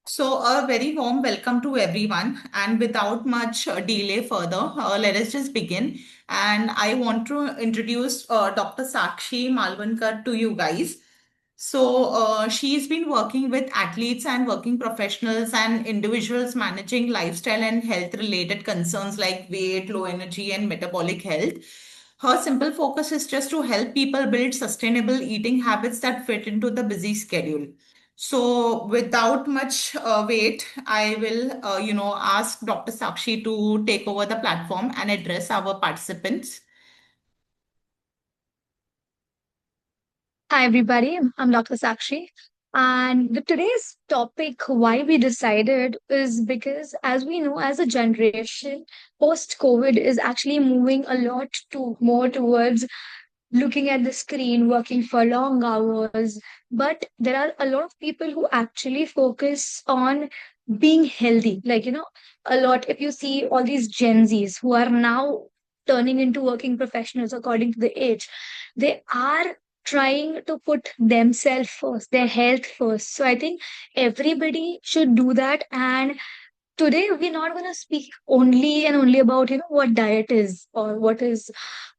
So, a very warm welcome to everyone. And without much delay further, let us just begin. And I want to introduce Dr. Sakshi Malvankar to you guys. She's been working with athletes and working professionals and individuals managing lifestyle and health related concerns like weight, low energy, and metabolic health. Her simple focus is just to help people build sustainable eating habits that fit into the busy schedule. So, without much wait, I will, ask Dr. Sakshi to take over the platform and address our participants. Hi, everybody. I'm Dr. Sakshi. And today's topic, why we decided, is because, as we know, as a generation, post COVID is actually moving a lot to more towards looking at the screen, working for long hours. But there are a lot of people who actually focus on being healthy. A lot, if you see all these Gen Zs who are now turning into working professionals according to the age, they are trying to put themselves first, their health first. So I think everybody should do that. And today we're not going to speak only and only about what diet is or what is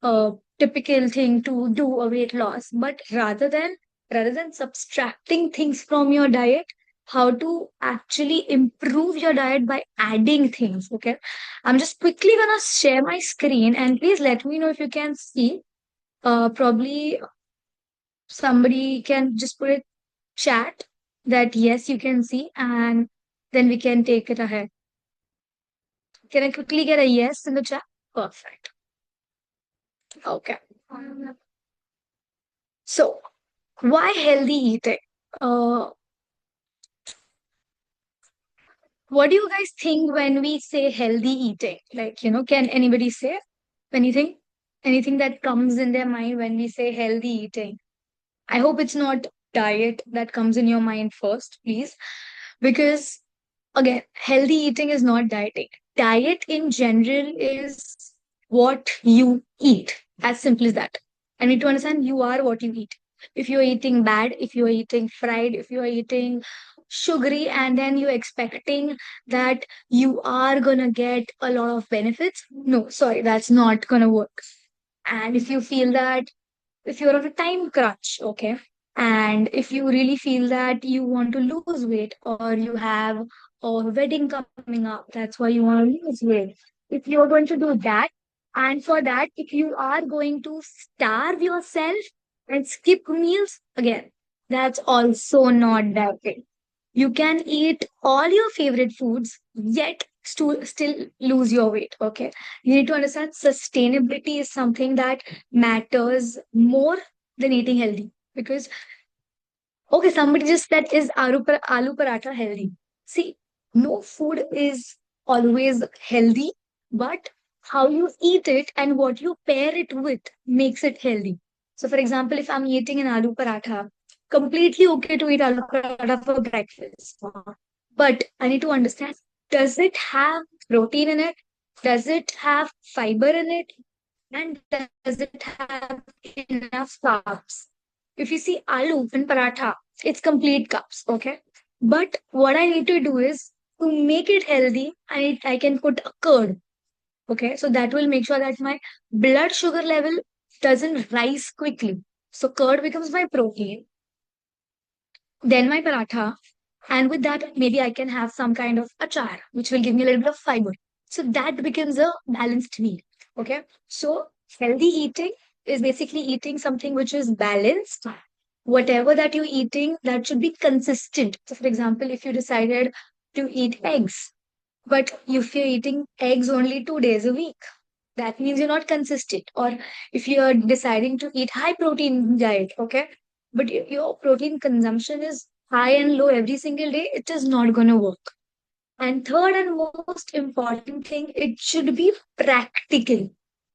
a typical thing to do a weight loss, but rather than subtracting things from your diet, how to actually improve your diet by adding things. Okay, I'm just quickly going to share my screen, and please let me know if you can see. Probably somebody can just put a chat that yes you can see, and then we can take it ahead. Can I quickly get a yes in the chat? Perfect. Okay. So, why healthy eating? Uh, what do you guys think when we say healthy eating? Can anybody say anything? Anything that comes in their mind when we say healthy eating? I hope it's not diet that comes in your mind first, please. Because again, healthy eating is not dieting. Diet in general is what you eat, as simple as that. I need to understand you are what you eat. If you're eating bad, if you're eating fried, if you're eating sugary, and then you're expecting that you are gonna get a lot of benefits, no, sorry, that's not gonna work. And if you feel that if you're on a time crunch, okay, and if you really feel that you want to lose weight or you have a wedding coming up, that's why you want to lose weight. If you're going to do that, and for that, if you are going to starve yourself and skip meals, again, that's also not that way. You can eat all your favorite foods, yet still lose your weight. Okay. You need to understand sustainability is something that matters more than eating healthy. Because, okay, somebody just said, is aloo paratha healthy? See, no food is always healthy, but how you eat it and what you pair it with makes it healthy. So, for example, if I'm eating an aloo paratha, completely okay to eat aloo paratha for breakfast. But I need to understand, does it have protein in it? Does it have fiber in it? And does it have enough carbs? If you see aloo in paratha, it's complete carbs, okay? But what I need to do is to make it healthy, I can put a curd, okay? So that will make sure that my blood sugar level doesn't rise quickly. So curd becomes my protein, then my paratha, and with that, maybe I can have some kind of achar, which will give me a little bit of fiber. So that becomes a balanced meal. Okay. So healthy eating is basically eating something which is balanced. Whatever that you're eating, that should be consistent. So, for example, if you decided to eat eggs, but if you're eating eggs only 2 days a week, that means you're not consistent. Or if you're deciding to eat high protein diet, okay, but your protein consumption is high and low every single day, it is not going to work. And third and most important thing, it should be practical.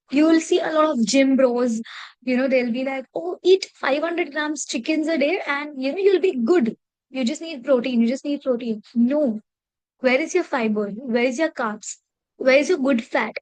You will see a lot of gym bros, they'll be like, oh, eat 500 grams chickens a day and, you'll be good. You just need protein. You just need protein. No. Where is your fiber? Where is your carbs? Where is your good fat?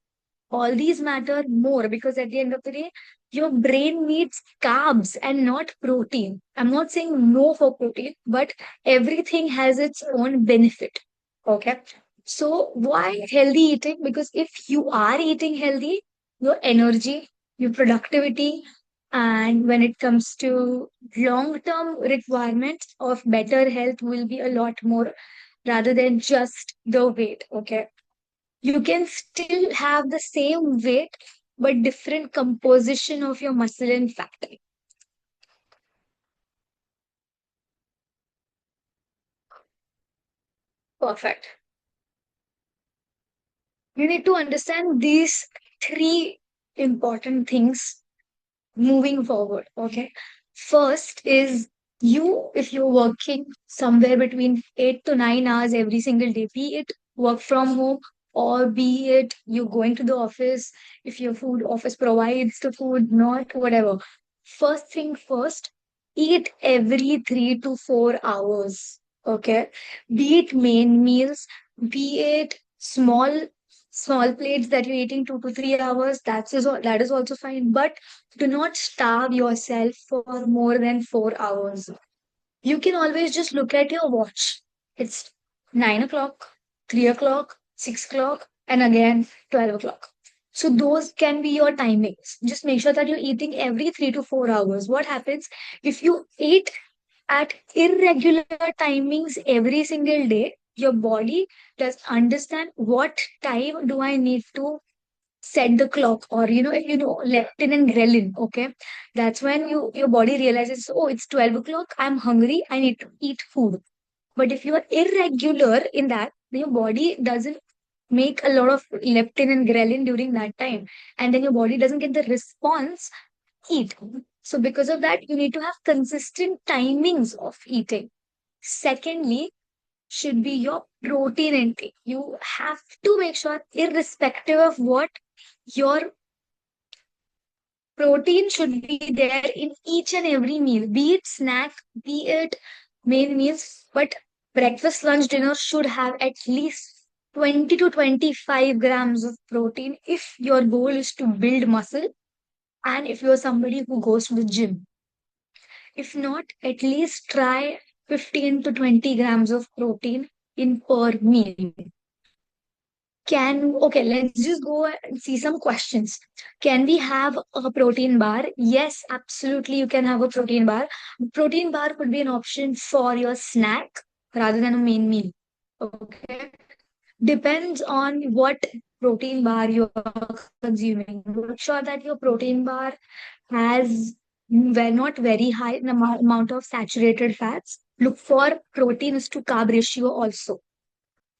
All these matter more because at the end of the day, your brain needs carbs and not protein. I'm not saying no for protein, but everything has its own benefit. Okay. So why healthy eating? Because if you are eating healthy, your energy, your productivity, and when it comes to long term requirements of better health will be a lot more rather than just the weight. Okay. You can still have the same weight, but different composition of your muscle and fat. Perfect. You need to understand these three important things moving forward. Okay. First is you, if you're working somewhere between 8 to 9 hours every single day, be it work from home or be it you going to the office, if your food office provides the food, not whatever. First thing first, eat every 3 to 4 hours. Okay. Be it main meals, be it small plates that you're eating 2 to 3 hours, that is also fine. But do not starve yourself for more than 4 hours. You can always just look at your watch. It's 9 o'clock, 3 o'clock, 6 o'clock, and again 12 o'clock. So those can be your timings. Just make sure that you're eating every 3 to 4 hours. What happens if you eat at irregular timings every single day? Your body does understand what time do I need to set the clock, or leptin and ghrelin. Okay, that's when your body realizes, oh, it's 12 o'clock, I'm hungry, I need to eat food. But if you are irregular in that, then your body doesn't make a lot of leptin and ghrelin during that time, and then your body doesn't get the response eat. So because of that, you need to have consistent timings of eating. Secondly, should be your protein intake. You have to make sure, irrespective of what, your protein should be there in each and every meal, be it snack, be it main meals. But breakfast, lunch, dinner should have at least 20 to 25 grams of protein if your goal is to build muscle and if you're somebody who goes to the gym. If not, at least try 15 to 20 grams of protein in per meal. Okay, let's just go and see some questions. Can we have a protein bar? Yes, absolutely. You can have a protein bar. Protein bar could be an option for your snack rather than a main meal. Okay. Depends on what protein bar you are consuming. Make sure that your protein bar has not very high in amount of saturated fats. Look for protein is to carb ratio also.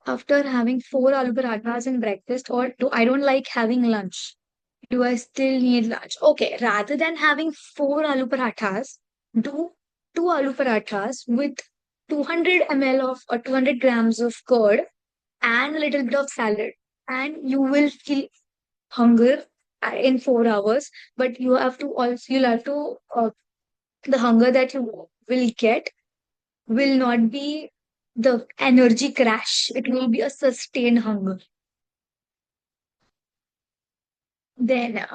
After having four aloo parathas in breakfast, or do I don't like having lunch? Do I still need lunch? Okay, rather than having four aloo parathas, do two aloo parathas with 200 ml of or 200 grams of curd and a little bit of salad, and you will feel hunger in 4 hours. But you'll have to the hunger that you will get will not be the energy crash. It will be a sustained hunger. Then,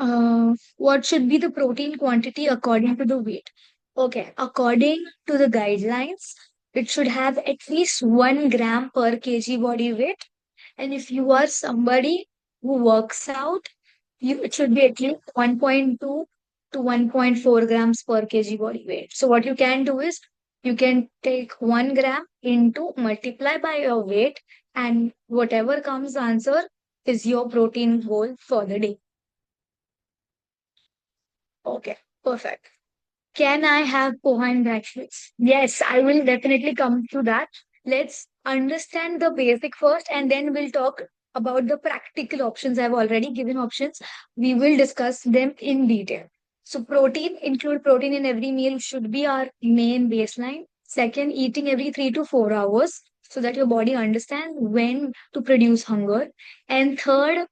what should be the protein quantity according to the weight? Okay, according to the guidelines, it should have at least 1 gram per kg body weight. And if you are somebody who works out, it should be at least 1.2 to 1.4 grams per kg body weight. So what you can do is you can take 1 gram into multiply by your weight, and whatever comes answer is your protein goal for the day. Okay, perfect. Can I have poha and breakfast? Yes, I will definitely come to that. Let's understand the basic first, and then we'll talk about the practical options. I've already given options. We will discuss them in detail. So, include protein in every meal should be our main baseline. Second, eating every 3 to 4 hours so that your body understands when to produce hunger. And third,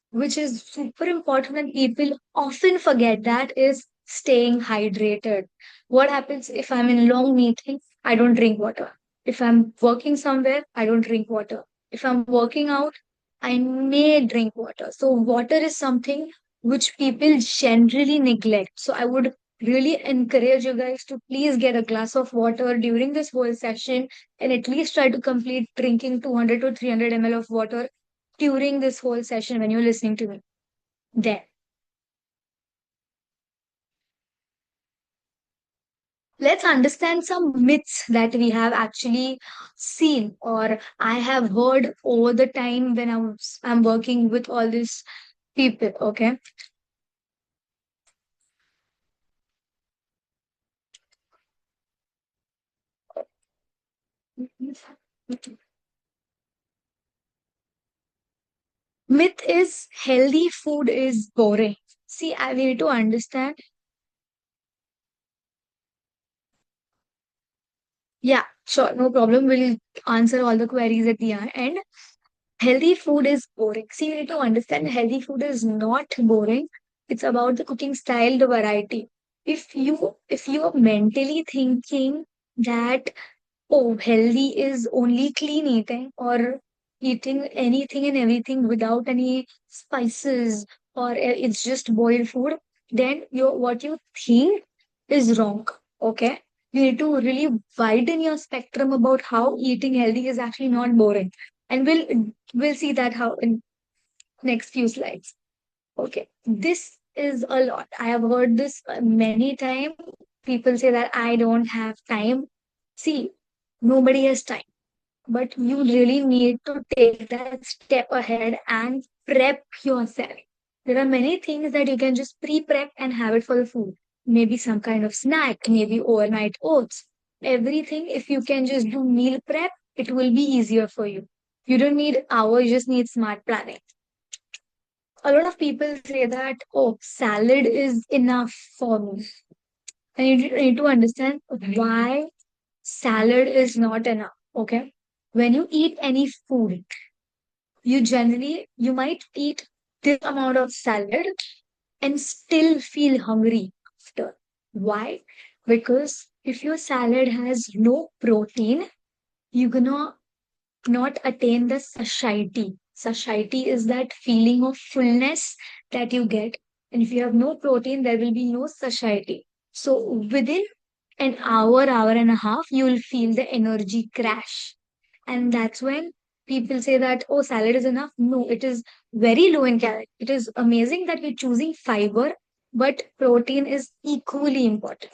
which is super important and people often forget, that is staying hydrated. What happens if I'm in a long meeting? I don't drink water. If I'm working somewhere, I don't drink water. If I'm working out, I may drink water. So water is something which people generally neglect. So I would really encourage you guys to please get a glass of water during this whole session and at least try to complete drinking 200 to 300 ml of water during this whole session when you're listening to me. Then let's understand some myths that we have actually seen or I have heard over the time when I'm working with all these people. Okay. Myth is healthy food is boring. See, I need to understand. Yeah, sure, no problem. We'll answer all the queries at the end. Healthy food is boring. See, you need to understand healthy food is not boring. It's about the cooking style, the variety. If you are mentally thinking that oh, healthy is only clean eating or eating anything and everything without any spices or it's just boiled food, then what you think is wrong. Okay. You need to really widen your spectrum about how eating healthy is actually not boring. And we'll see that how in next few slides. Okay. This is a lot. I have heard this many times. People say that I don't have time. See, nobody has time, but you really need to take that step ahead and prep yourself. There are many things that you can just pre-prep and have it for the food. Maybe some kind of snack, maybe overnight oats. Everything, if you can just do meal prep, it will be easier for you. You don't need hours, you just need smart planning. A lot of people say that, oh, salad is enough for me. And you need to understand why salad is not enough. Okay. When you eat any food, you might eat this amount of salad and still feel hungry after. Why? Because if your salad has no protein, you're gonna not attain the satiety. Satiety is that feeling of fullness that you get. And if you have no protein, there will be no satiety. So within an hour and a half, you will feel the energy crash. And that's when people say that, oh, salad is enough. No, it is very low in calories. It is amazing that we're choosing fiber, but protein is equally important.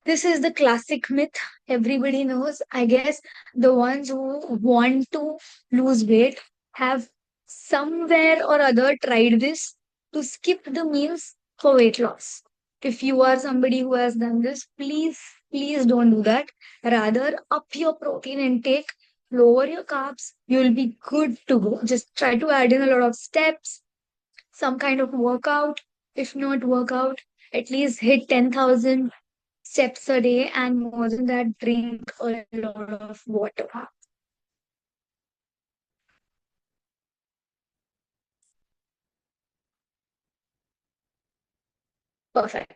This is the classic myth everybody knows. I guess the ones who want to lose weight have somewhere or other tried this to skip the meals for weight loss. If you are somebody who has done this, please don't do that. Rather, up your protein intake, lower your carbs, you'll be good to go. Just try to add in a lot of steps, some kind of workout. If not workout, at least hit 10,000 steps a day, and more than that, drink a lot of water. Perfect.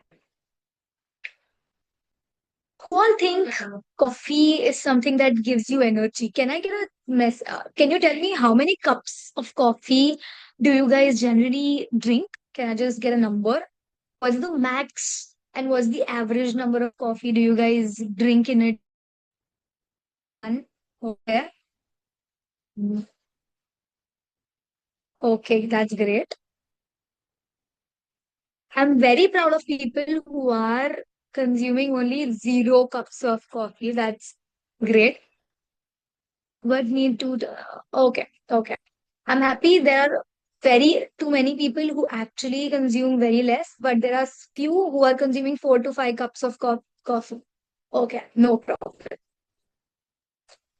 Who all think coffee is something that gives you energy? Can I get a mess? Can you tell me how many cups of coffee do you guys generally drink? Can I just get a number? What's the max and what's the average number of coffee do you guys drink in it? One. Okay. Okay, that's great. I'm very proud of people who are consuming only 0 cups of coffee. That's great. But need to, okay, okay. I'm happy there are very too many people who actually consume very less, but there are few who are consuming 4 to 5 cups of coffee. Okay, no problem.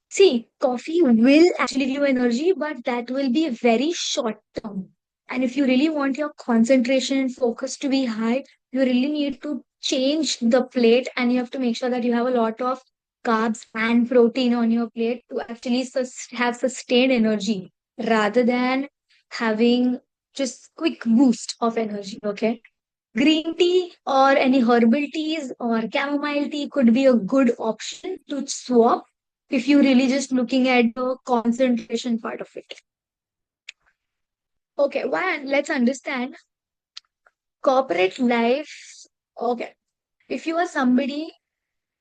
See, coffee will actually give you energy, but that will be very short term. And if you really want your concentration and focus to be high, you really need to change the plate and you have to make sure that you have a lot of carbs and protein on your plate to actually have sustained energy rather than having just quick boost of energy. Okay. Green tea or any herbal teas or chamomile tea could be a good option to swap if you really just looking at the concentration part of it. Okay, why? Let's understand corporate life. Okay, if you are somebody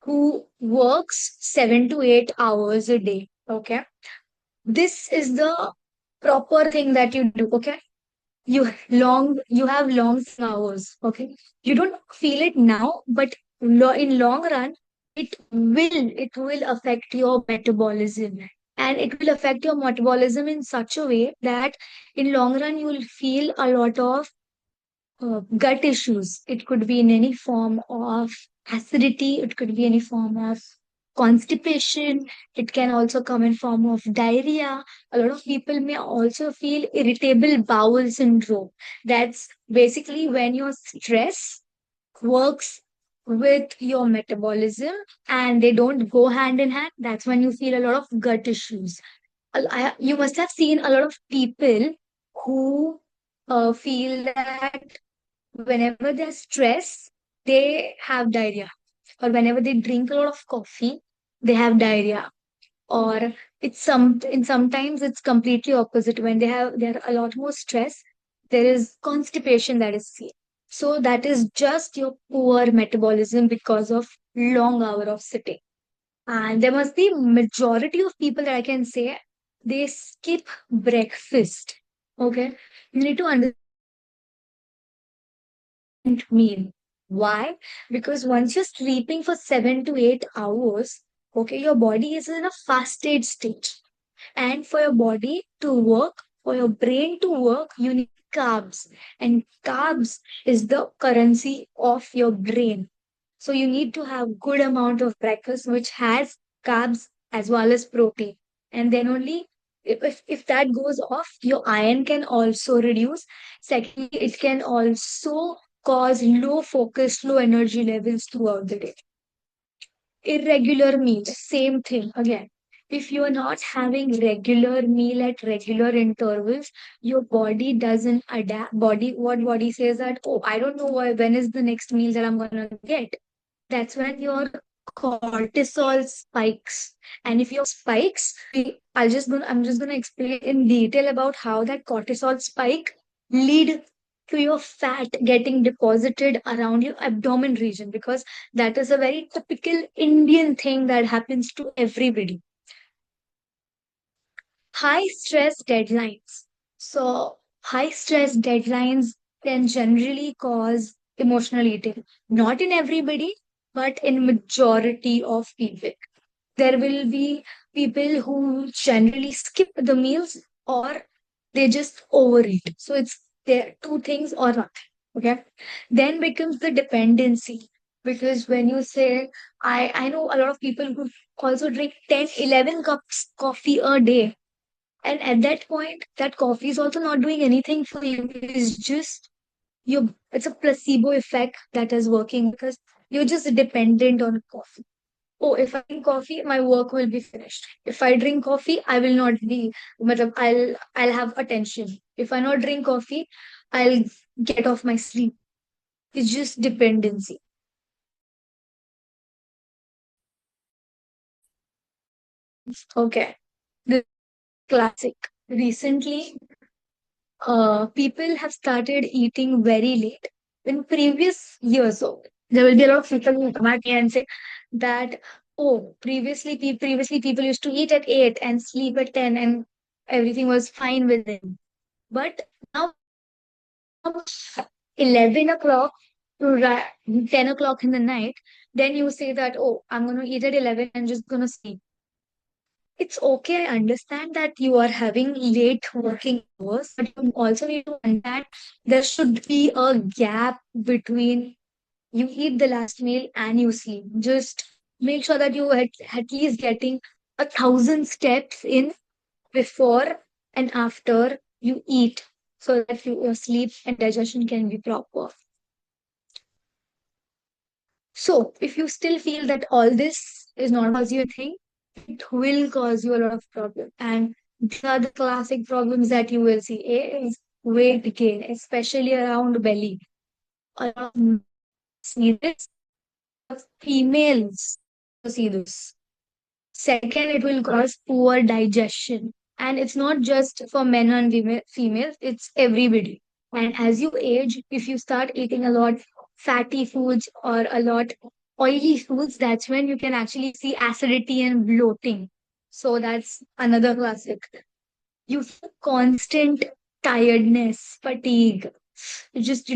who works 7 to 8 hours a day, okay, this is the proper thing that you do. Okay, you have long hours. Okay, you don't feel it now, but in long run, it will affect your metabolism, and it will affect your metabolism in such a way that in long run you will feel a lot of gut issues. It could be in any form of acidity, it could be any form of constipation, it can also come in form of diarrhea. A lot of people may also feel irritable bowel syndrome. That's basically when your stress works with your metabolism and they don't go hand in hand. That's when you feel a lot of gut issues. You must have seen a lot of people who feel that whenever they're stressed, they have diarrhea. Or whenever they drink a lot of coffee, they have diarrhea. Or sometimes it's completely opposite. When they're a lot more stressed, there is constipation that is seen. So that is just your poor metabolism because of long hour of sitting. And there must be majority of people that I can say they skip breakfast. Okay. You need to understand meal. Why? Because once you're sleeping for 7 to 8 hours, okay, your body is in a fasted state. And for your body to work, for your brain to work, you need carbs. And carbs is the currency of your brain. So you need to have good amount of breakfast which has carbs as well as protein. And then only if that goes off, your iron can also reduce. Secondly, it can also cause low focus, low energy levels throughout the day. Irregular meals, same thing again. If you are not having regular meal at regular intervals, your body doesn't adapt. Body says that, oh, I don't know when is the next meal that I'm gonna get. That's when your cortisol spikes. And if your spikes, I'm just gonna explain in detail about how that cortisol spike lead to your fat getting deposited around your abdomen region, because that is a very typical Indian thing that happens to everybody. High stress deadlines. So high stress deadlines can generally cause emotional eating. Not in everybody, but in majority of people. There will be people who generally skip the meals or they just overeat. So it's there two things or nothing. Okay. Then becomes the dependency. Because when you say, I know a lot of people who also drink 10, 11 cups coffee a day, and at that point, that coffee is also not doing anything for you. It's just it's a placebo effect that is working because you're just dependent on coffee. Oh, if I drink coffee, my work will be finished. If I drink coffee, I will not be, I'll have attention. If I not drink coffee, I'll get off my sleep. It's just dependency. Okay. The classic. Recently, people have started eating very late. In previous years, so there will be a lot of people who come at me and say that, oh, previously people used to eat at 8 and sleep at 10 and everything was fine with them. But now from 11 o'clock to 10 o'clock in the night, then you say that, oh, I'm going to eat at 11 and just going to sleep. It's okay. I understand that you are having late working hours, but you also need to understand there should be a gap between you eat the last meal and you sleep. Just make sure that you at least getting 1,000 steps in before and after you eat so that your sleep and digestion can be proper. So, if you still feel that all this is not cause you a thing, it will cause you a lot of problem. And these are the classic problems that you will see. A is weight gain, especially around belly. A lot of men see this, females also see this. Second, it will cause poor digestion. And it's not just for men and females, it's everybody. And as you age, if you start eating a lot fatty foods or a lot oily foods, that's when you can actually see acidity and bloating. So that's another classic. You feel constant tiredness, fatigue. You just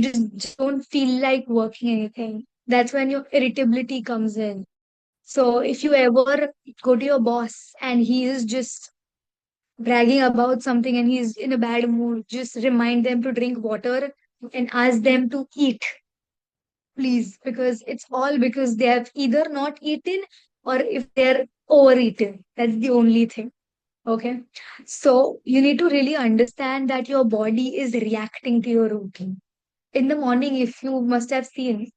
don't feel like working anything. That's when your irritability comes in. So if you ever go to your boss and he is just bragging about something and he's in a bad mood, just remind them to drink water and ask them to eat, please, because it's all because they have either not eaten or if they're overeaten. That's the only thing. Okay. So you need to really understand that your body is reacting to your routine. In the morning, if you must have seen,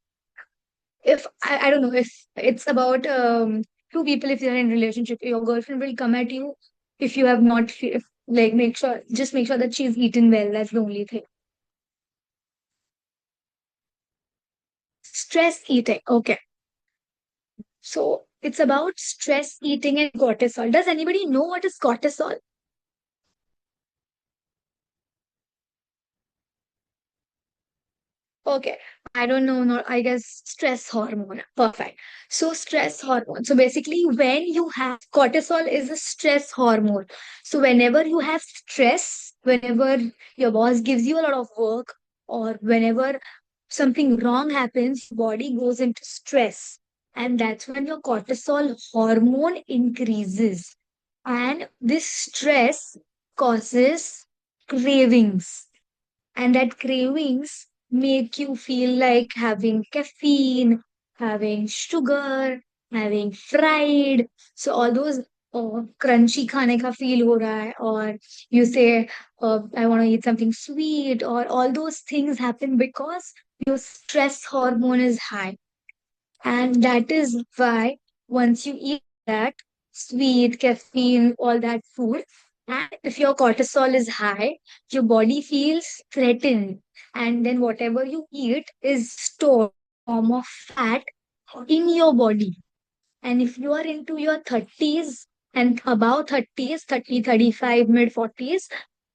if I don't know if it's about two people, if they're in relationship, your girlfriend will come at you if you have not if, like make sure just make sure that she's eaten well. That's the only thing. Stress eating. Okay. So it's about stress eating and cortisol. Does anybody know what is cortisol? Okay. I don't know. No, I guess stress hormone. Perfect. So stress hormone. So basically, when you have cortisol is a stress hormone. So whenever you have stress, whenever your boss gives you a lot of work, or whenever something wrong happens, body goes into stress. And that's when your cortisol hormone increases. And this stress causes cravings, and that cravings make you feel like having caffeine, having sugar, having fried. So all those crunchy खाने का feel हो रहा है, or you say I want to eat something sweet, or all those things happen because your stress hormone is high. And that is why once you eat that sweet, caffeine, all that food, and if your cortisol is high, your body feels threatened. And then whatever you eat is stored in the form of fat in your body. And if you are into your 30s and above 30s, 30, 35, mid 40s,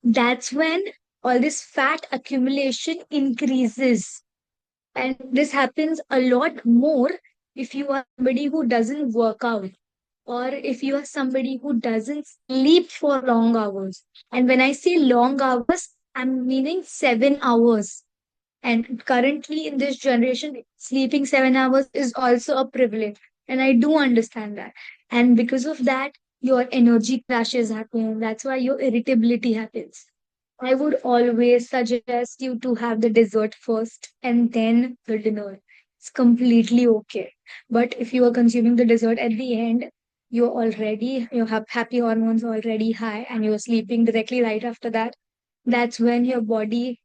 that's when all this fat accumulation increases. And this happens a lot more if you are somebody who doesn't work out, or if you are somebody who doesn't sleep for long hours. And when I say long hours, I'm meaning 7 hours. And currently in this generation, sleeping 7 hours is also a privilege. And I do understand that. And because of that, your energy crashes happen. That's why your irritability happens. I would always suggest you to have the dessert first and then the dinner. It's completely okay. But if you are consuming the dessert at the end, you have happy hormones already high and you're sleeping directly right after that. That's when your body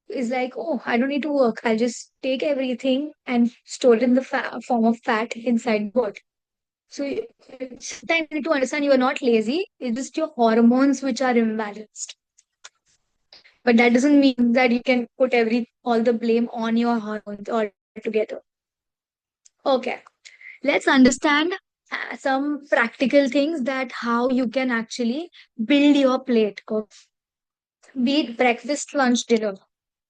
is like, oh, I don't need to work. I'll just take everything and store it in the form of fat inside the body. So sometimes you need to understand you are not lazy. It's just your hormones which are imbalanced. But that doesn't mean that you can put every all the blame on your hormones altogether. Okay, let's understand some practical things that how you can actually build your plate. Be it breakfast, lunch, dinner.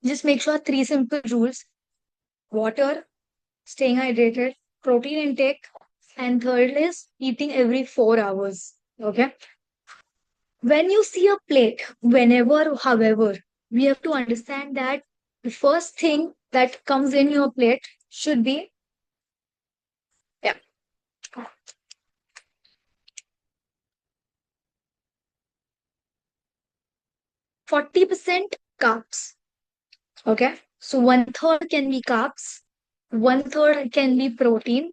Just make sure three simple rules: water, staying hydrated, protein intake, and third is eating every 4 hours. Okay. When you see a plate, whenever, however, we have to understand that the first thing that comes in your plate should be, yeah, 40% carbs. Okay. So one third can be carbs, one third can be protein,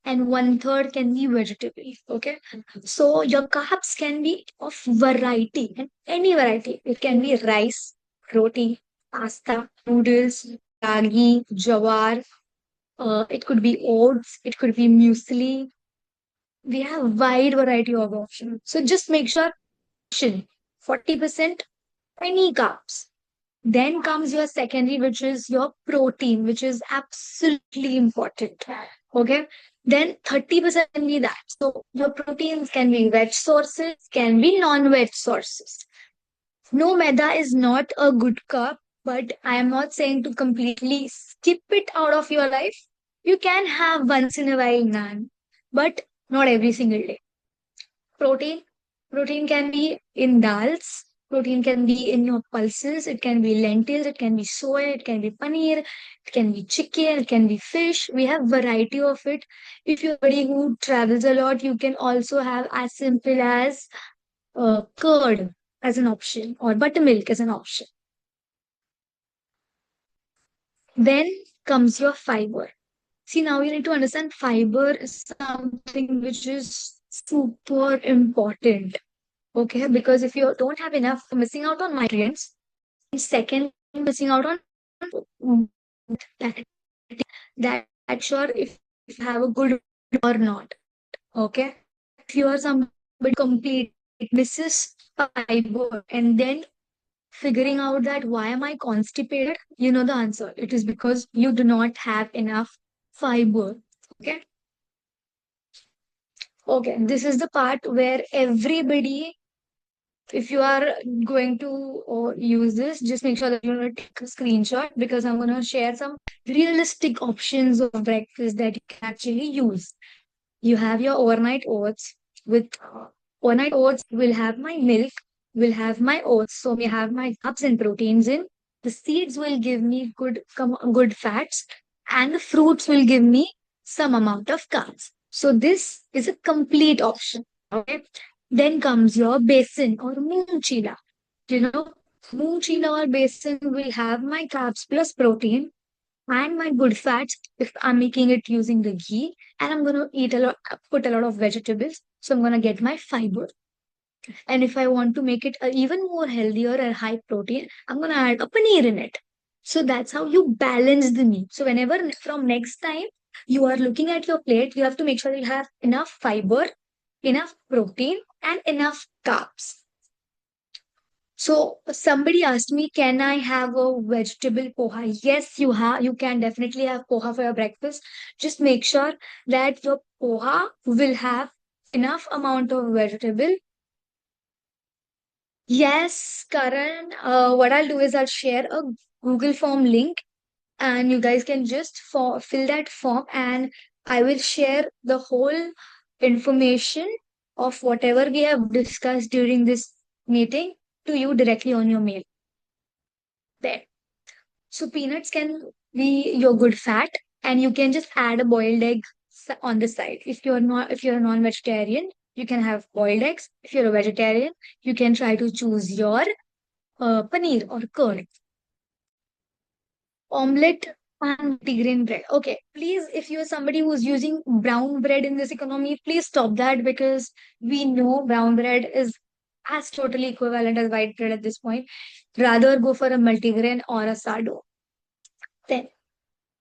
and one third can be vegetable. Okay. So your carbs can be of variety and any variety. It can be rice, roti, pasta, noodles, ragi, jawar. It could be oats. It could be muesli. We have wide variety of options. So just make sure 40% any carbs. Then comes your secondary, which is your protein, which is absolutely important. Okay. then 30% can be that. So your proteins can be veg sources, can be non-veg sources. No, maida is not a good carb, but I am not saying to completely skip it out of your life. You can have once in a while naan, but not every single day. Protein, protein can be in dals, protein can be in your pulses, it can be lentils, it can be soy, it can be paneer, it can be chicken, it can be fish. We have variety of it. If you're somebody who travels a lot, you can also have as simple as curd as an option or buttermilk as an option. Then comes your fiber. See, now you need to understand fiber is something which is super important. Okay, because if you don't have enough, missing out on nutrients, and second, missing out on that, that sure if you have a good or not. Okay, if you are somebody complete misses fiber and then figuring out that why am I constipated, you know the answer. It is because you do not have enough fiber. Okay. Okay, this is the part where everybody, if you are going to use this, just make sure that you're going to take a screenshot because I'm going to share some realistic options of breakfast that you can actually use. You have your overnight oats. With overnight oats, will have my milk, will have my oats, so we have my carbs and proteins in. The seeds will give me good fats, and the fruits will give me some amount of carbs. So this is a complete option. Okay. Then comes your basin or moong chila. You know, moong chila or basin will have my carbs plus protein and my good fats if I'm making it using the ghee, and I'm gonna eat a lot, put a lot of vegetables, so I'm gonna get my fiber. And if I want to make it even more healthier and high protein, I'm gonna add a paneer in it. So that's how you balance the meat. So whenever from next time you are looking at your plate, you have to make sure you have enough fiber, enough protein, and enough carbs. So somebody asked me, can I have a vegetable poha? Yes, you have. You can definitely have poha for your breakfast. Just make sure that your poha will have enough amount of vegetable. Yes, Karan. What I'll do is I'll share a Google form link, and you guys can just fill that form, and I will share the whole information of whatever we have discussed during this meeting to you directly on your mail. There. So peanuts can be your good fat, and you can just add a boiled egg on the side. If you're a non-vegetarian, you can have boiled eggs. If you're a vegetarian, you can try to choose your paneer or curd, omelette, and multigrain bread. Okay, please, if you're somebody who's using brown bread in this economy, please stop that because we know brown bread is as totally equivalent as white bread at this point. Rather go for a multigrain or a sardo. Then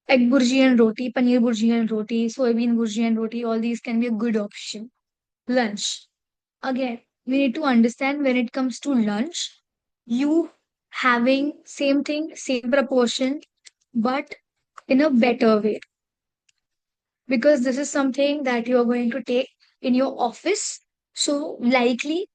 egg burji and roti, paneer burji and roti, soybean burji and roti, all these can be a good option. Lunch. Again, we need to understand when it comes to lunch, you having same thing, same proportion, but in a better way. Because this is something that you are going to take in your office. So likely,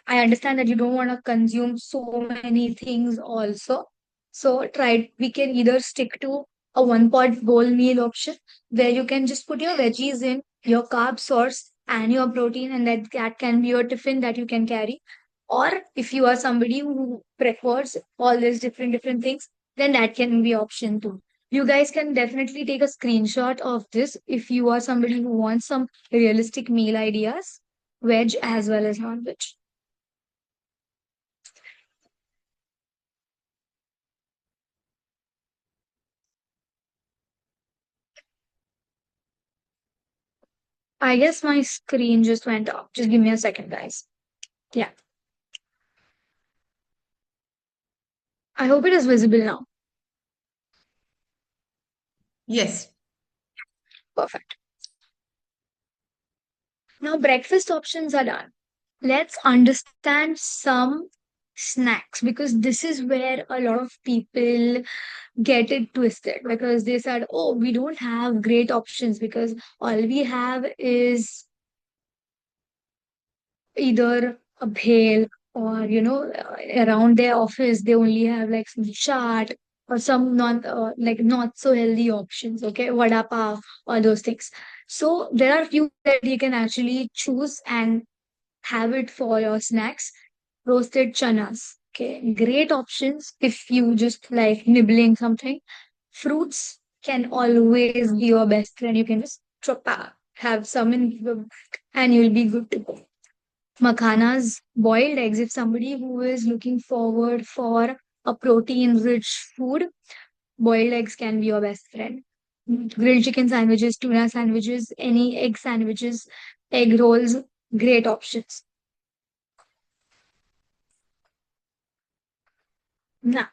I understand that you don't want to consume so many things also. So try we can either stick to a one pot bowl meal option where you can just put your veggies in, your carb source and your protein, and that can be your tiffin that you can carry. Or if you are somebody who prefers all these different things, then that can be option too. You guys can definitely take a screenshot of this if you are somebody who wants some realistic meal ideas, veg as well as non-veg. I guess my screen just went off. Just give me a second, guys. Yeah. I hope it is visible now. Yes. Perfect. Now breakfast options are done. Let's understand some snacks, because this is where a lot of people get it twisted, because they said, oh, we don't have great options because all we have is either a bhel, or around their office they only have like some chaat or some non like not so healthy options, okay, vada pav, all those things. So there are few things that you can actually choose and have it for your snacks. Roasted chanas, okay, great options if you just like nibbling something. Fruits can always be your best friend. You can just have some in and you'll be good to go. Makhanas, boiled eggs. If somebody who is looking forward for a protein rich food, boiled eggs can be your best friend. Grilled chicken sandwiches, tuna sandwiches, any egg sandwiches, egg rolls, great options. Now,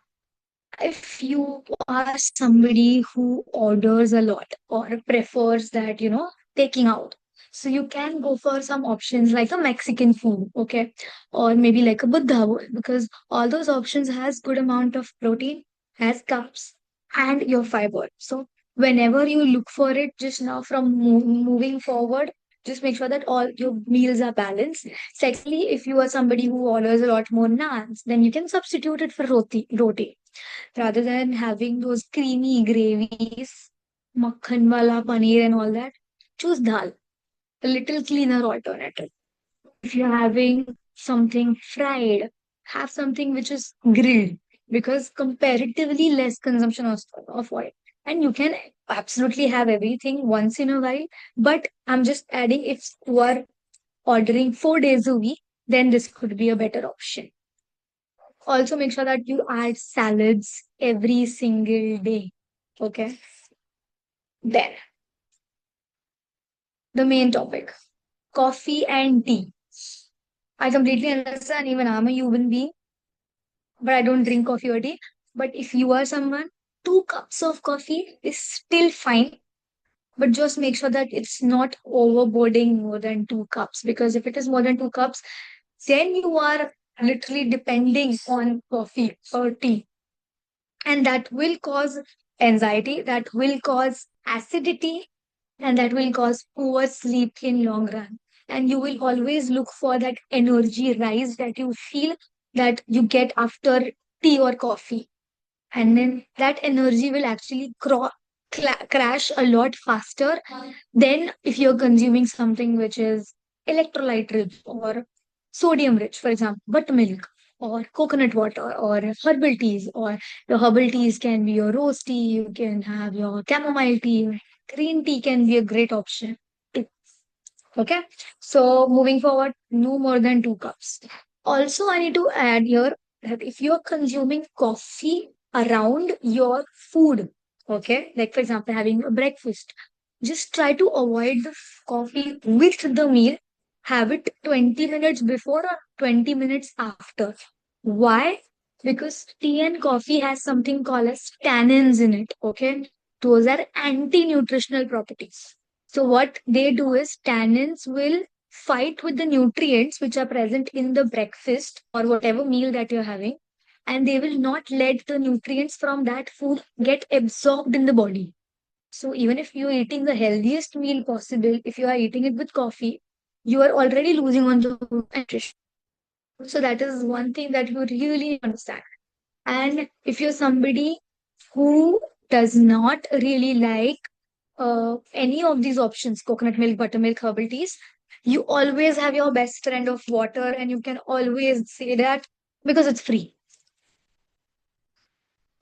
if you are somebody who orders a lot or prefers that, taking out, so you can go for some options like a Mexican food, okay, or maybe like a Buddha bowl, because all those options has good amount of protein, has carbs, and your fiber. So whenever you look for it, just now from moving forward, just make sure that all your meals are balanced. Secondly, if you are somebody who orders a lot more naans, then you can substitute it for roti rather than having those creamy gravies, makhan wala paneer and all that. Choose dal, a little cleaner alternative. If you're having something fried, have something which is grilled, because comparatively less consumption of oil. And you can absolutely have everything once in a while. But I'm just adding, if you are ordering 4 days a week, then this could be a better option. Also, make sure that you add salads every single day. Okay. Then, the main topic, coffee and tea. I completely understand, even I'm a human being, but I don't drink coffee or tea. But if you are someone, 2 cups of coffee is still fine, but just make sure that it's not overboarding more than 2 cups. Because if it is more than 2 cups, then you are literally depending on coffee or tea, and that will cause anxiety, that will cause acidity, and that will cause poor sleep in long run. And you will always look for that energy rise that you feel that you get after tea or coffee, and then that energy will actually crash a lot faster than if you're consuming something which is electrolyte rich or sodium rich, for example, buttermilk or coconut water or herbal teas. Or the herbal teas can be your rose tea, you can have your chamomile tea, green tea can be a great option too. Okay, so moving forward, no more than 2 cups. Also, I need to add here that if you're consuming coffee around your food, okay, like for example, having a breakfast, just try to avoid the coffee with the meal. Have it 20 minutes before or 20 minutes after. Why? Because tea and coffee has something called as tannins in it, okay? Those are anti-nutritional properties. So what they do is tannins will fight with the nutrients which are present in the breakfast or whatever meal that you're having, and they will not let the nutrients from that food get absorbed in the body. So even if you're eating the healthiest meal possible, if you are eating it with coffee, you are already losing on the nutrition. So that is one thing that you really understand. And if you're somebody who does not really like any of these options, coconut milk, buttermilk, herbal teas, you always have your best friend of water, and you can always say that because it's free.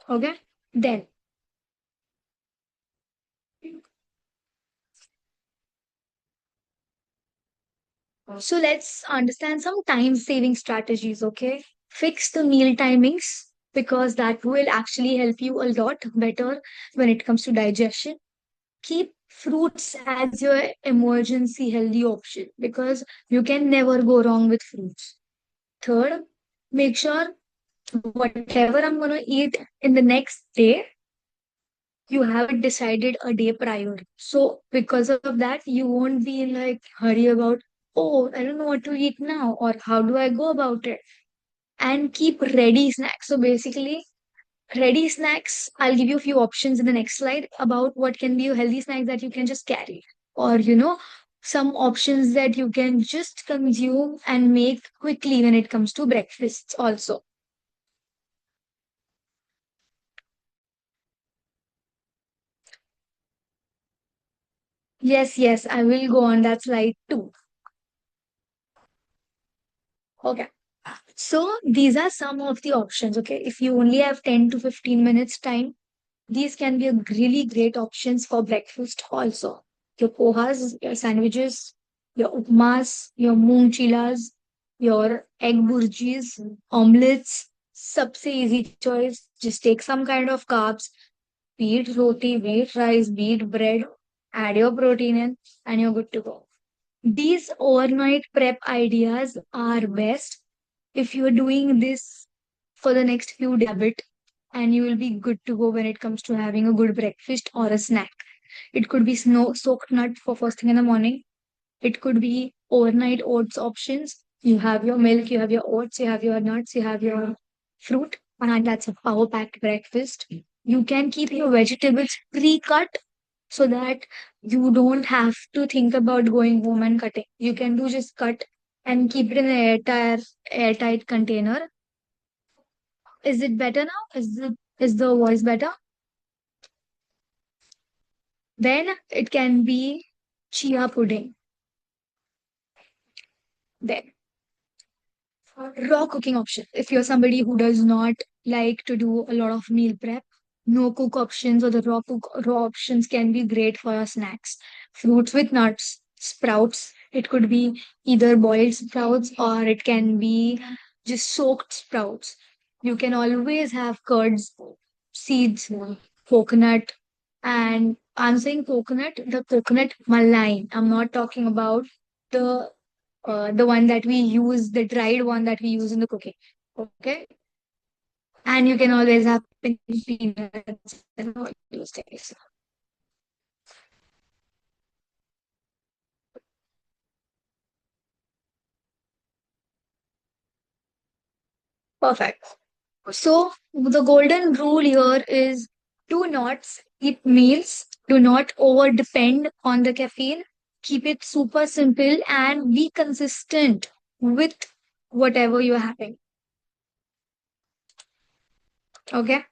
Okay. Then, so let's understand some time saving strategies. Okay. Fix the meal timings, because that will actually help you a lot better when it comes to digestion. Keep fruits as your emergency healthy option, because you can never go wrong with fruits. Third, make sure whatever I'm going to eat in the next day, you have it decided a day prior. So because of that, you won't be in like hurry about, oh, I don't know what to eat now, or how do I go about it. and keep ready snacks. So basically, ready snacks, I'll give you a few options in the next slide about what can be a healthy snack that you can just carry. Or, some options that you can just consume and make quickly when it comes to breakfasts also. Yes, yes, I will go on that slide too. Okay. So these are some of the options. Okay. If you only have 10 to 15 minutes time, these can be a really great options for breakfast also. Your pohas, your sandwiches, your upmas, your moong chilas, your egg burjis, omelets, सबसे easy choice. Just take some kind of carbs, be it roti, be it rice, be it bread, add your protein in, and you're good to go. These overnight prep ideas are best if you're doing this for the next few days habit, and you will be good to go when it comes to having a good breakfast or a snack. It could be snow soaked nut for first thing in the morning. It could be overnight oats options. You have your milk, you have your oats, you have your nuts, you have your fruit, and that's a power packed breakfast. You can keep your vegetables pre cut so that you don't have to think about going home and cutting. You can do just cut and keep it in an airtight container. Is it better now? Is the voice better? Then it can be chia pudding. Then raw cooking option. If you're somebody who does not like to do a lot of meal prep, no cook options or the raw options can be great for your snacks. Fruits with nuts, sprouts. It could be either boiled sprouts or it can be just soaked sprouts. You can always have curds, seeds, coconut, and I'm saying coconut, the coconut malai. I'm not talking about the one that we use, the dried one that we use in the cooking. Okay. And you can always have peanuts and all those things. Perfect. So the golden rule here is do not skip meals, do not over depend on the caffeine, keep it super simple and be consistent with whatever you're having. Okay.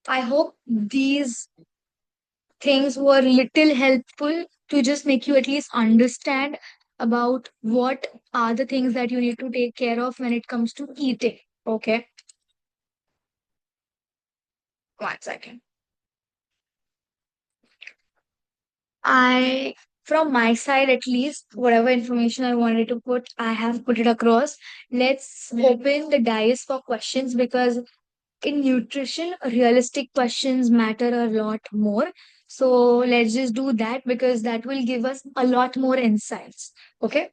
I hope these things were little helpful to just make you at least understand about what are the things that you need to take care of when it comes to eating. Okay, 1 second. I, from my side at least, whatever information I wanted to put, I have put it across. Let's open the dice for questions because in nutrition, realistic questions matter a lot more. So let's just do that because that will give us a lot more insights. Okay.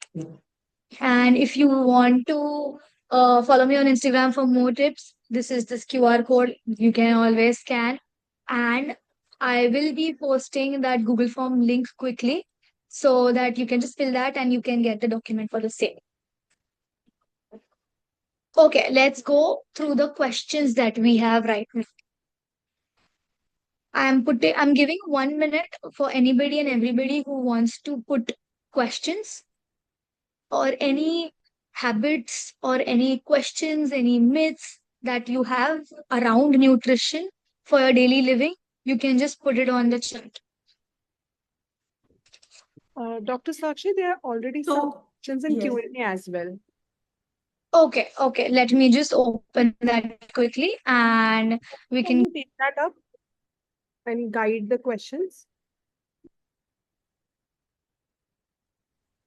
And if you want to follow me on Instagram for more tips, this is this QR code. You can always scan. And I will be posting that Google Form link quickly so that you can just fill that and you can get the document for the same. Okay, let's go through the questions that we have right now. I'm giving 1 minute for anybody and everybody who wants to put questions or any habits or any questions, any myths that you have around nutrition for your daily living, you can just put it on the chat. Dr. Sakshi, there are already some So, questions in yes. Q&A as well. Okay, okay. Let me just open that quickly and we Can can. you take that up and guide the questions?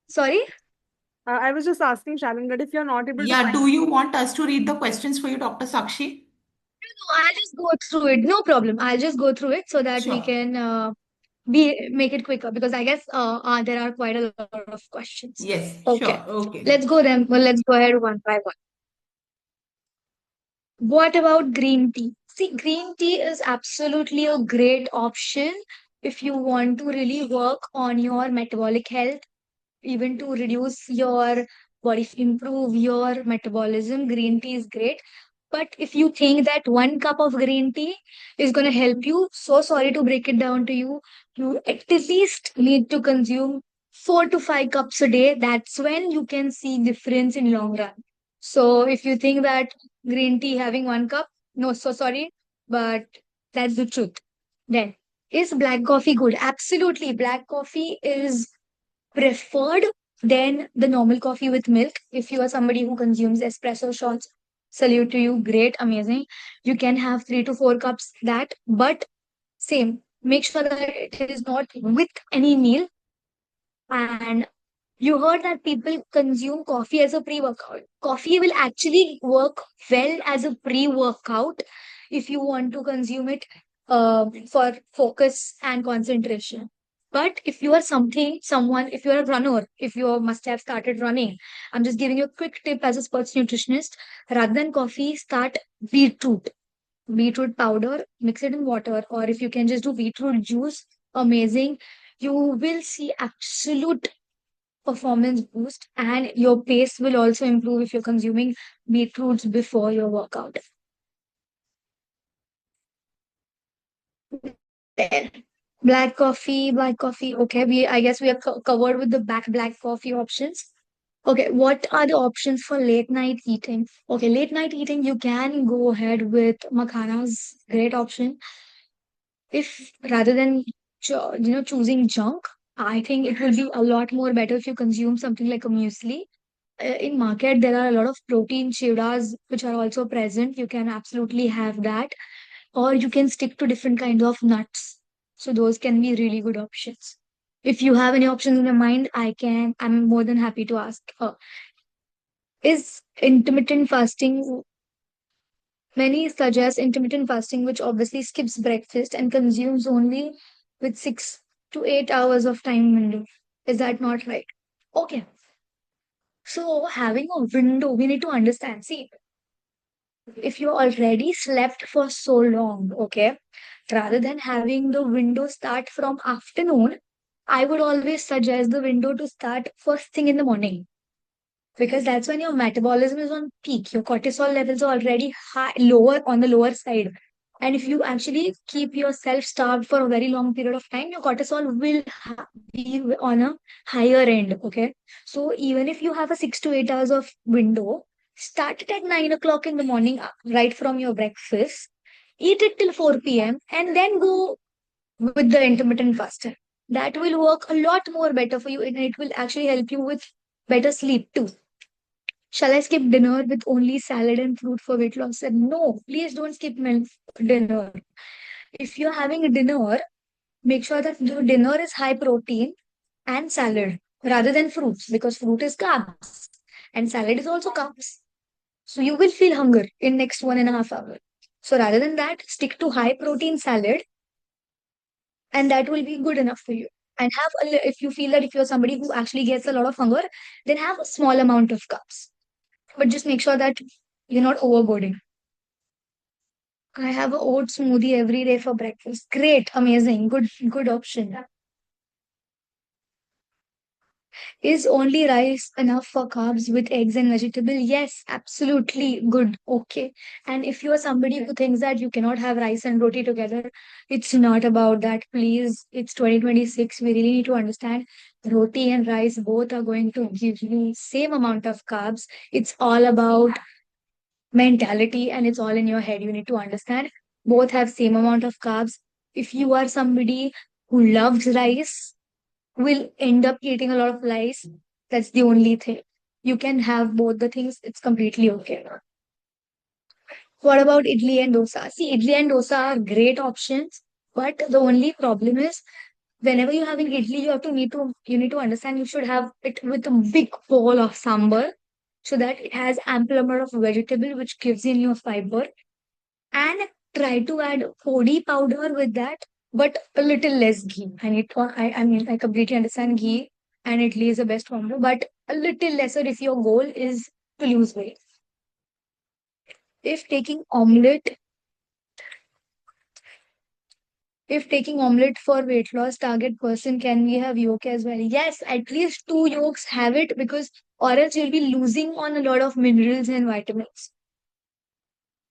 Sorry? I was just asking Shalin that if you're not able to Yeah, find, do you want us to read the questions for you, Dr. Sakshi? No, I'll just go through it. No problem. I'll just go through it so that we Sure. can be make it quicker because I guess there are quite a lot of questions. Yes, Okay. sure. Okay. Let's go then. Well, let's go ahead one by one. What about green tea? See, green tea is absolutely a great option if you want to really work on your metabolic health, even to reduce your body improve your metabolism, green tea is great. But if you think that 1 cup of green tea is going to help you, so sorry to break it down to you, you at least need to consume 4 to 5 cups a day. That's when you can see difference in long run. So if you think that green tea having 1 cup, no, so sorry, but that's the truth. Then, is black coffee good? Absolutely. Black coffee is preferred than the normal coffee with milk. If you are somebody who consumes espresso shots, salute to you. Great, amazing. You can have 3 to 4 cups that, but same. Make sure that it is not with any meal. And you heard that people consume coffee as a pre workout. Coffee will actually work well as a pre workout if you want to consume it for focus and concentration. But if you are if you are a runner, if you must have started running, I'm just giving you a quick tip as a sports nutritionist. Rather than coffee, start beetroot. Beetroot powder, mix it in water, or if you can just do beetroot juice, amazing. You will see absolute performance boost, and your pace will also improve if you're consuming beetroots before your workout. Then black coffee. Okay, we I guess we are covered with the black coffee options. Okay, what are the options for late night eating? Okay, late night eating, you can go ahead with makhana's great option. If rather than choosing junk, I think it will be a lot more better if you consume something like a muesli. In market there are a lot of protein chivdas which are also present. You can absolutely have that, or you can stick to different kinds of nuts. So those can be really good options. If you have any options in your mind, I'm more than happy to ask. Is intermittent fasting, many suggest intermittent fasting, which obviously skips breakfast and consumes only with 6 to 8 hours of time window. Is that not right? Okay. So having a window, we need to understand. See, if you already slept for so long, okay, rather than having the window start from afternoon, I would always suggest the window to start first thing in the morning, because that's when your metabolism is on peak. Your cortisol levels are already high, lower on the lower side. And if you actually keep yourself starved for a very long period of time, your cortisol will be on a higher end. Okay. So even if you have a 6 to 8 hours of window, start it at 9 o'clock in the morning, right from your breakfast, eat it till 4 p.m., and then go with the intermittent fasting. That will work a lot more better for you, and it will actually help you with better sleep too. Shall I skip dinner with only salad and fruit for weight loss? And no, please don't skip dinner. If you're having a dinner, make sure that your dinner is high protein and salad rather than fruits, because fruit is carbs and salad is also carbs. So you will feel hunger in next 1.5 hours. So rather than that, stick to high protein salad, and that will be good enough for you. And if you feel that if you're somebody who actually gets a lot of hunger, then have a small amount of carbs. But just make sure that you're not overboarding. I have a oat smoothie every day for breakfast. Great, amazing, good option. Is only rice enough for carbs with eggs and vegetable? Yes, absolutely good. Okay. And if you are somebody who thinks that you cannot have rice and roti together, it's not about that. Please, it's 2026. We really need to understand roti and rice both are going to give you same amount of carbs. It's all about mentality, and it's all in your head. You need to understand both have same amount of carbs. If you are somebody who loves rice, will end up eating a lot of rice, that's the only thing. You can have both the things, it's completely okay. What about idli and dosa? See, idli and dosa are great options, but the only problem is whenever you're having idli, you need to understand you should have it with a big bowl of sambar, so that it has ample amount of vegetable which gives in your fiber, and try to add podi powder with that, but a little less ghee. I mean, I completely understand ghee and idli is the best combo, but a little lesser if your goal is to lose weight. If taking omelette If taking omelette for weight loss target person, can we have yolk as well? Yes, at least two yolks have it, because or else you'll be losing on a lot of minerals and vitamins.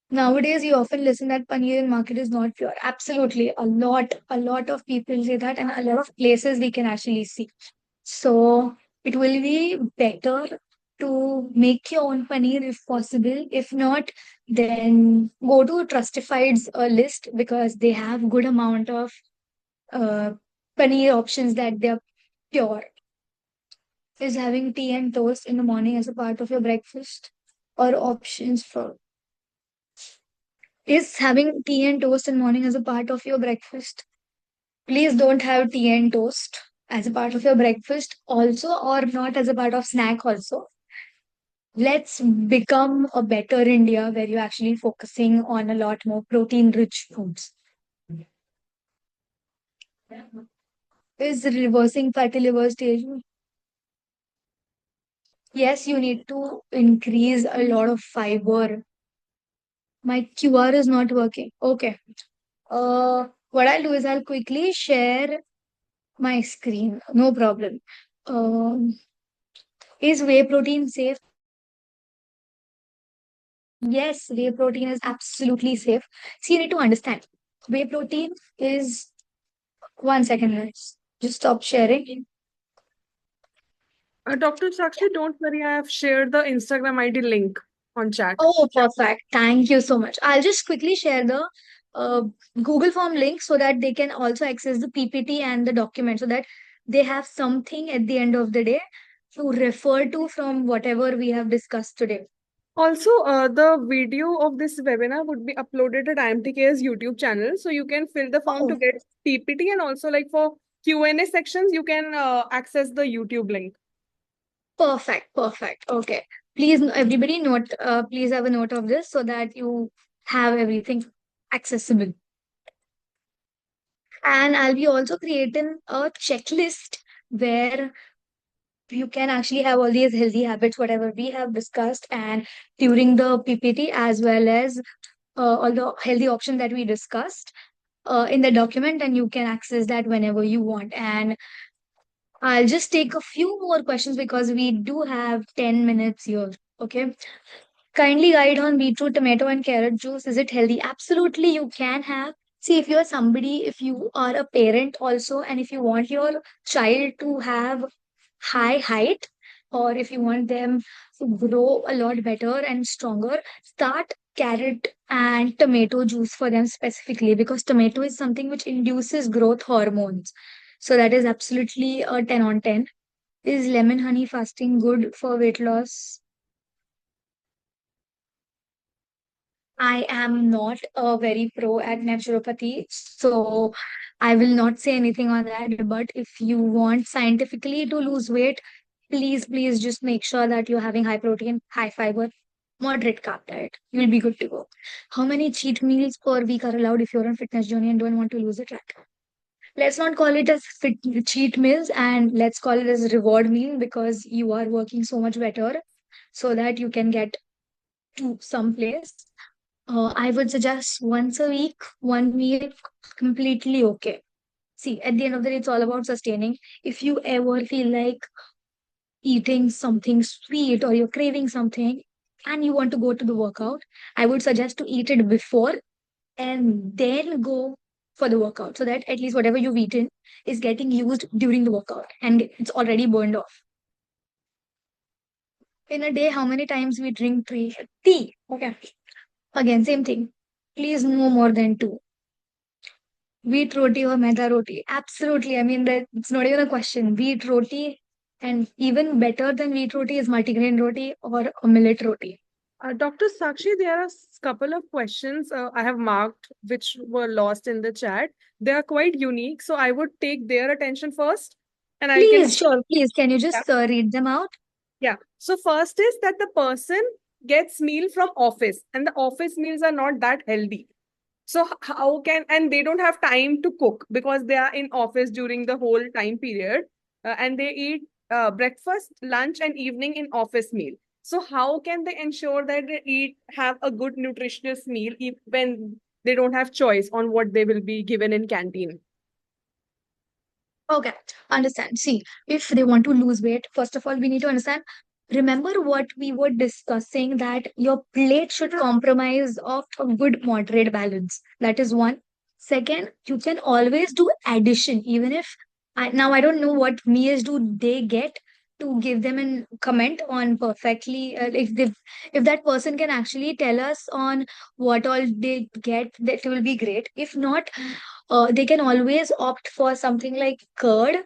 Nowadays, you often listen that paneer in market is not pure. Absolutely, a lot of people say that, and a lot of places we can actually see. So it will be better to make your own paneer if possible. If not, then go to Trustified's list, because they have good amount of uh, paneer options that they're pure. Is having tea and toast in the morning as a part of your breakfast, or options for is having tea and toast in morning as a part of your breakfast? Please don't have tea and toast as a part of your breakfast also, or not as a part of snack also. Let's become a better India where you're actually focusing on a lot more protein rich foods. Is reversing fatty liver stage? Yes, you need to increase a lot of fiber. My QR is not working. Okay. What I'll do is I'll quickly share my screen. No problem. Um, is whey protein safe? Yes, whey protein is absolutely safe. See, you need to understand. Whey protein is 1 second, guys. Just stop sharing. Dr. Sakshi, don't worry, I have shared the Instagram ID link on chat. Oh, perfect. Thank you so much. I'll just quickly share the uh, Google Form link so that they can also access the PPT and the document, so that they have something at the end of the day to refer to from whatever we have discussed today. Also, the video of this webinar would be uploaded at IMTK's YouTube channel, so you can fill the form to Oh, get PPT, and also like for Q&A sections, you can access the YouTube link. perfect, perfect. Okay. Please, everybody note, please have a note of this so that you have everything accessible. And I'll be also creating a checklist where you can actually have all these healthy habits, whatever we have discussed, and during the PPT, as well as all the healthy options that we discussed in the document, and you can access that whenever you want. And I'll just take a few more questions because we do have 10 minutes here. Okay. Kindly guide on beetroot, tomato, and carrot juice. Is it healthy? Absolutely, you can have. See, if you're somebody, if you are a parent also, and if you want your child to have high height, or if you want them to grow a lot better and stronger, start carrot and tomato juice for them specifically, because tomato is something which induces growth hormones. So that is absolutely a 10 on 10. Is lemon honey fasting good for weight loss? I am not a very pro at naturopathy, so I will not say anything on that. But if you want scientifically to lose weight, please just make sure that you're having high protein, high fiber, moderate carb diet. You'll be good to go. How many cheat meals per week are allowed if you're on fitness journey and don't want to lose a track? Let's not call it as cheat meals, and let's call it as reward meal, because you are working so much better so that you can get to some place. I would suggest once a week, one meal, completely okay. See, at the end of the day, it's all about sustaining. If you ever feel like eating something sweet, or you're craving something and you want to go to the workout, I would suggest to eat it before and then go for the workout, so that at least whatever you've eaten is getting used during the workout and it's already burned off. In a day, how many times we drink tea? Okay. Again, same thing. Please no more than two. Wheat roti or maida roti? Absolutely. I mean, that it's not even a question. Wheat roti, and even better than wheat roti is multigrain roti or a millet roti. Dr. Sakshi, there are couple of questions I have marked which were lost in the chat. They are quite unique, so I would take their attention first, and I can. Please, sure, please. Can you Yeah. just read them out? Yeah. So first is that the person gets meal from office, and the office meals are not that healthy. So how can, and they don't have time to cook because they are in office during the whole time period, and they eat breakfast, lunch, and evening in office meal. So how can they ensure that they have a good nutritious meal when they don't have choice on what they will be given in canteen. Okay, understand. See, if they want to lose weight, first of all, we need to understand. Remember what we were discussing, that your plate should compromise of a good moderate balance. That is one. Second, you can always do addition, even if now I don't know what meals do they get to give them a comment on perfectly. If that person can actually tell us on what all they get, that will be great. If not, they can always opt for something like curd.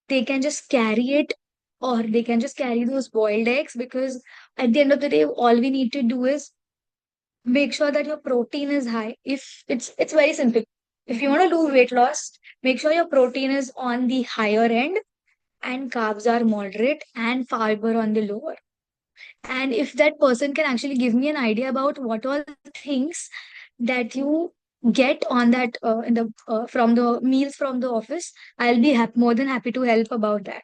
They can just carry it, or they can just carry those boiled eggs, because at the end of the day, all we need to do is make sure that your protein is high. If it's very simple. If you want to do weight loss, make sure your protein is on the higher end and carbs are moderate and fiber on the lower. And if that person can actually give me an idea about what all things that you get on that in the from the meals from the office, I'll be more than happy to help about that.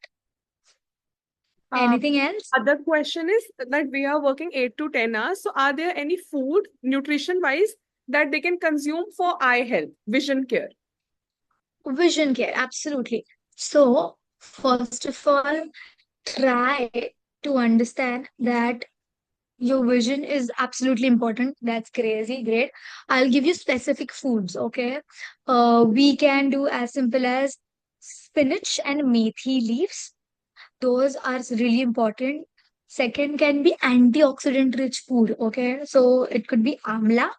Uh, Anything else? Other question is that we are working 8 to 10 hours. So are there any food nutrition wise that they can consume for eye health, vision care? Vision care, absolutely. So, first of all, try to understand that your vision is absolutely important. That's crazy. Great. I'll give you specific foods, okay? We can do as simple as spinach and methi leaves. Those are really important. Second can be antioxidant rich food, okay? So it could be amla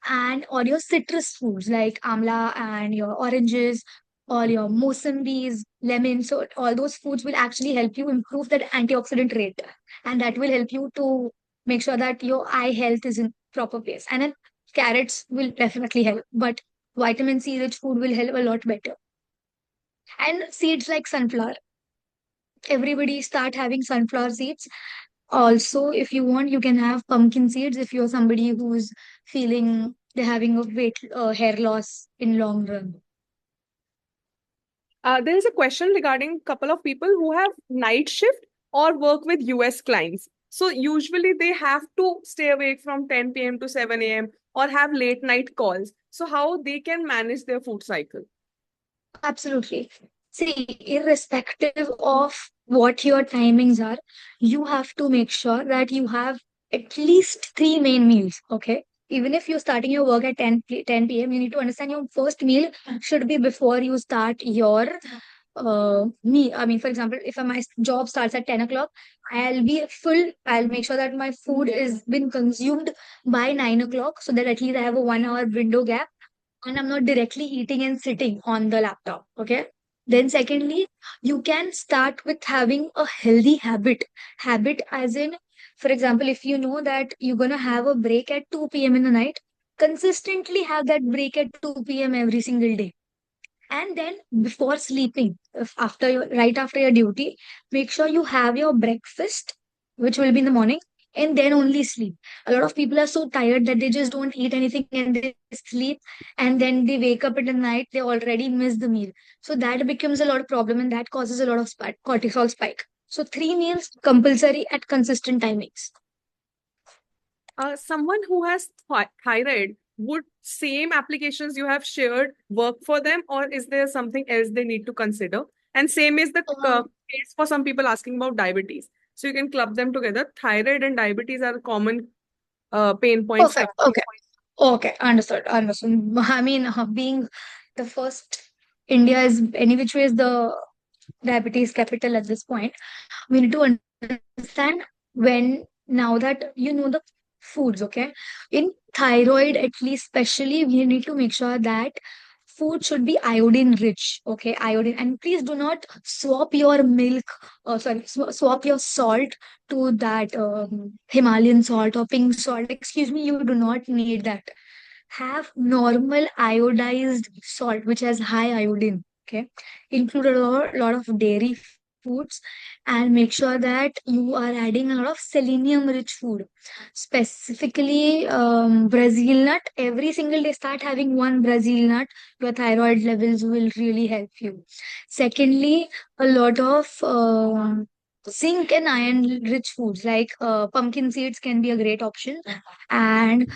and or your citrus foods like amla and your oranges or your mosambis, lemon. So all those foods will actually help you improve that antioxidant rate, and that will help you to make sure that your eye health is in proper place. And then carrots will definitely help, but vitamin C rich food will help a lot better. And seeds like sunflower. Everybody start having sunflower seeds. Also, if you want, you can have pumpkin seeds if you're somebody who's feeling they're having a weight hair loss in long run. There is a question regarding a couple of people who have night shift or work with US clients. So usually they have to stay awake from 10 p.m. to 7 a.m. or have late night calls. So how they can manage their food cycle? Absolutely. See, irrespective of what your timings are, you have to make sure that you have at least three main meals. Okay. Even if you're starting your work at 10 p.m., you need to understand your first meal should be before you start your me. I mean, for example, if my job starts at 10 o'clock, I'll be full. I'll make sure that my food is been consumed by 9 o'clock, so that at least I have a 1 hour window gap and I'm not directly eating and sitting on the laptop. Okay. Then, secondly, you can start with having a healthy habit. Habit, as in, for example, if you know that you're going to have a break at 2 p.m. in the night, consistently have that break at 2 p.m. every single day. And then before sleeping, if after your right after your duty, make sure you have your breakfast, which will be in the morning, and then only sleep. A lot of people are so tired that they just don't eat anything and they sleep, and then they wake up in the night, they already miss the meal. So that becomes a lot of problem, and that causes a lot of cortisol spike. So 3 meals compulsory at consistent timings. Someone who has thyroid, would same applications you have shared work for them, or is there something else they need to consider? And same is the Uh, case for some people asking about diabetes. So you can club them together. Thyroid and diabetes are common pain points. Perfect. Okay. Okay. Understood. Understood. I mean, being the first, India is any which way is the diabetes capital at this point. We need to understand when now that you know the foods, okay? In thyroid, at least, especially, we need to make sure that food should be iodine rich, okay? Iodine, and please do not swap your milk, sorry, swap your salt to that Himalayan salt or pink salt. Excuse me, you do not need that. Have normal iodized salt, which has high iodine. Okay, include a lot of dairy foods, and make sure that you are adding a lot of selenium rich food, specifically Brazil nut. Every single day, start having one Brazil nut. Your thyroid levels will really help you. Secondly, a lot of zinc and iron rich foods like pumpkin seeds can be a great option. And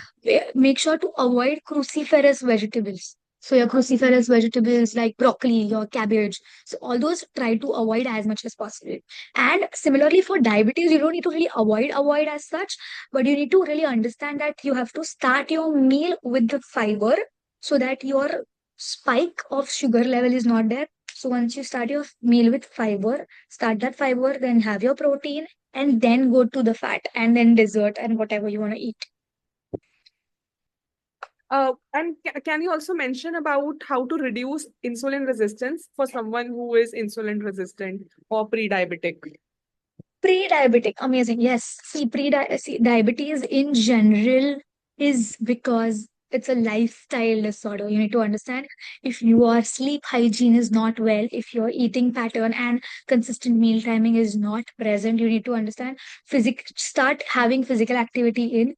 make sure to avoid cruciferous vegetables. So your cruciferous vegetables like broccoli, your cabbage, so all those try to avoid as much as possible. And similarly for diabetes, you don't need to really avoid as such, but you need to really understand that you have to start your meal with the fiber so that your spike of sugar level is not there. So once you start your meal with fiber, start that fiber, then have your protein, and then go to the fat, and then dessert and whatever you want to eat. And can you also mention about how to reduce insulin resistance for someone who is insulin resistant or pre-diabetic? Pre-diabetic, amazing. Yes. See, diabetes in general is because it's a lifestyle disorder. You need to understand if your sleep hygiene is not well, if your eating pattern and consistent meal timing is not present, you need to understand start having physical activity in.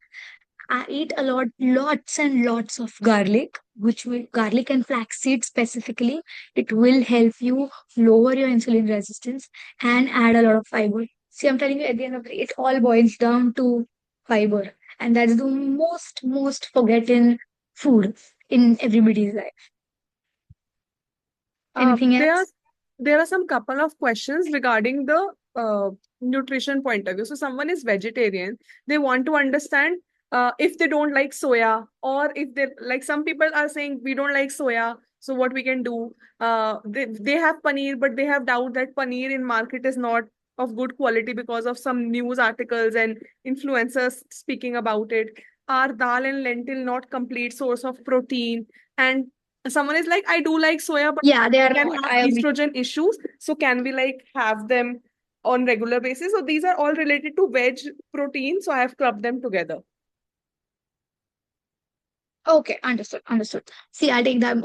I eat a lots and lots of garlic, garlic and flaxseed specifically. It will help you lower your insulin resistance and add a lot of fiber. See, I'm telling you, at the end of the day, it all boils down to fiber, and that's the most forgotten food in everybody's life. Anything There are else? some couple of questions regarding the nutrition point of view. So someone is vegetarian, they want to understand if they don't like soya, or if they like, some people are saying we don't like soya, so what we can do. They have paneer, but they have doubt that paneer in market is not of good quality because of some news articles and influencers speaking about it. Are dal and lentil not complete source of protein? And someone is like, I do like soya, but Yeah, they are can not. have I agree. estrogen issues. So can we like have them on regular basis? So these are all related to veg protein. So I have clubbed them together. Okay, understood. Understood. See, I'll take that.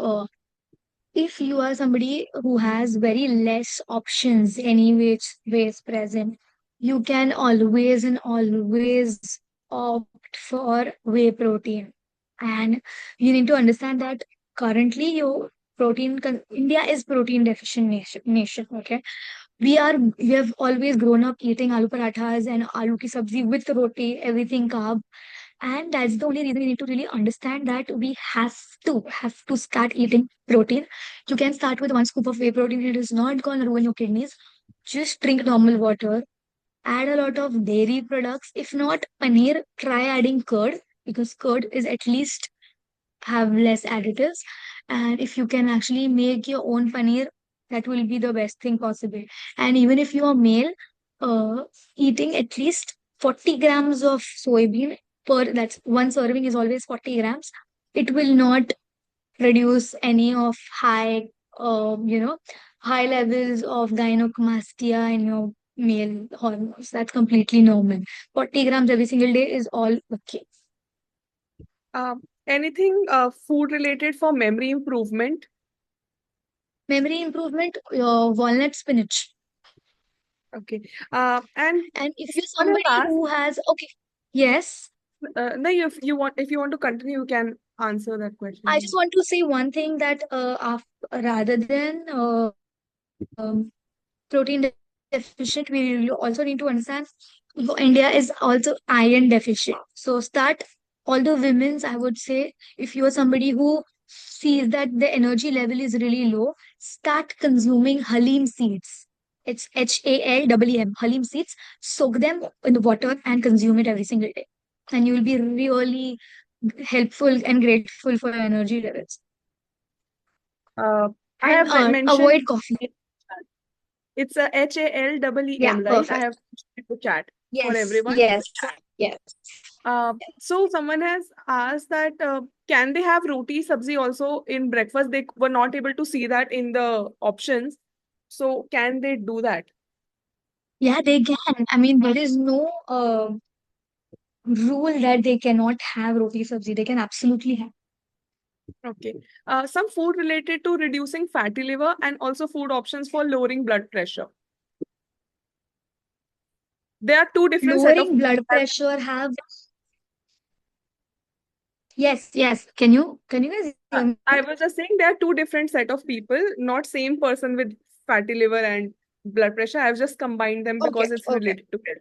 If you are somebody who has very less options anyways ways present, you can always and always opt for whey protein. And you need to understand that currently your India is protein deficient nation. Okay, we have always grown up eating aloo parathas and aloo ki sabzi with roti, everything carb. And that's the only reason we need to really understand that we have to start eating protein. You can start with one scoop of whey protein. It is not going to ruin your kidneys. Just drink normal water. Add a lot of dairy products. If not paneer, try adding curd, because curd is at least have less additives. And if you can actually make your own paneer, that will be the best thing possible. And even if you are male, uh, eating at least 40 grams of soybean that's one serving is always 40 grams. It will not produce any of high levels of gynecomastia in your male hormones. That's completely normal. 40 grams every single day is all okay. Anything food related for memory improvement? Memory improvement, walnut spinach. Okay. And And if you're someone somebody has asked, who has, okay, yes, no, if you want to continue, you can answer that I just question. want to say one thing that rather than protein deficient, we also need to understand India is also iron deficient. So start all the women's, I would say, if you are somebody who sees that the energy level is really low, start consuming halim seeds. It's HALEM, halim seeds. Soak them in the water and consume it every single day. And you will be really helpful and grateful for your energy levels. Uh, I And have mentioned avoid coffee. it's a Yeah, HALEM, right? I perfect. have put the chat for Yes, everyone. yes, yes. So someone has asked that can they have roti sabzi also in breakfast? They were not able to see that in the options. So can they do that? Yeah, they can. I mean, there is no rule that they cannot have roti sabzi. They can absolutely have. Okay. Some food related to reducing fatty liver and also food options for lowering blood pressure. There are two different set of Lowering blood pressure have. Yes, yes. Can you guys hear me? I was just saying there are two different set of people, not same person with fatty liver and blood pressure. I've just combined them because Okay, it's okay. related to health.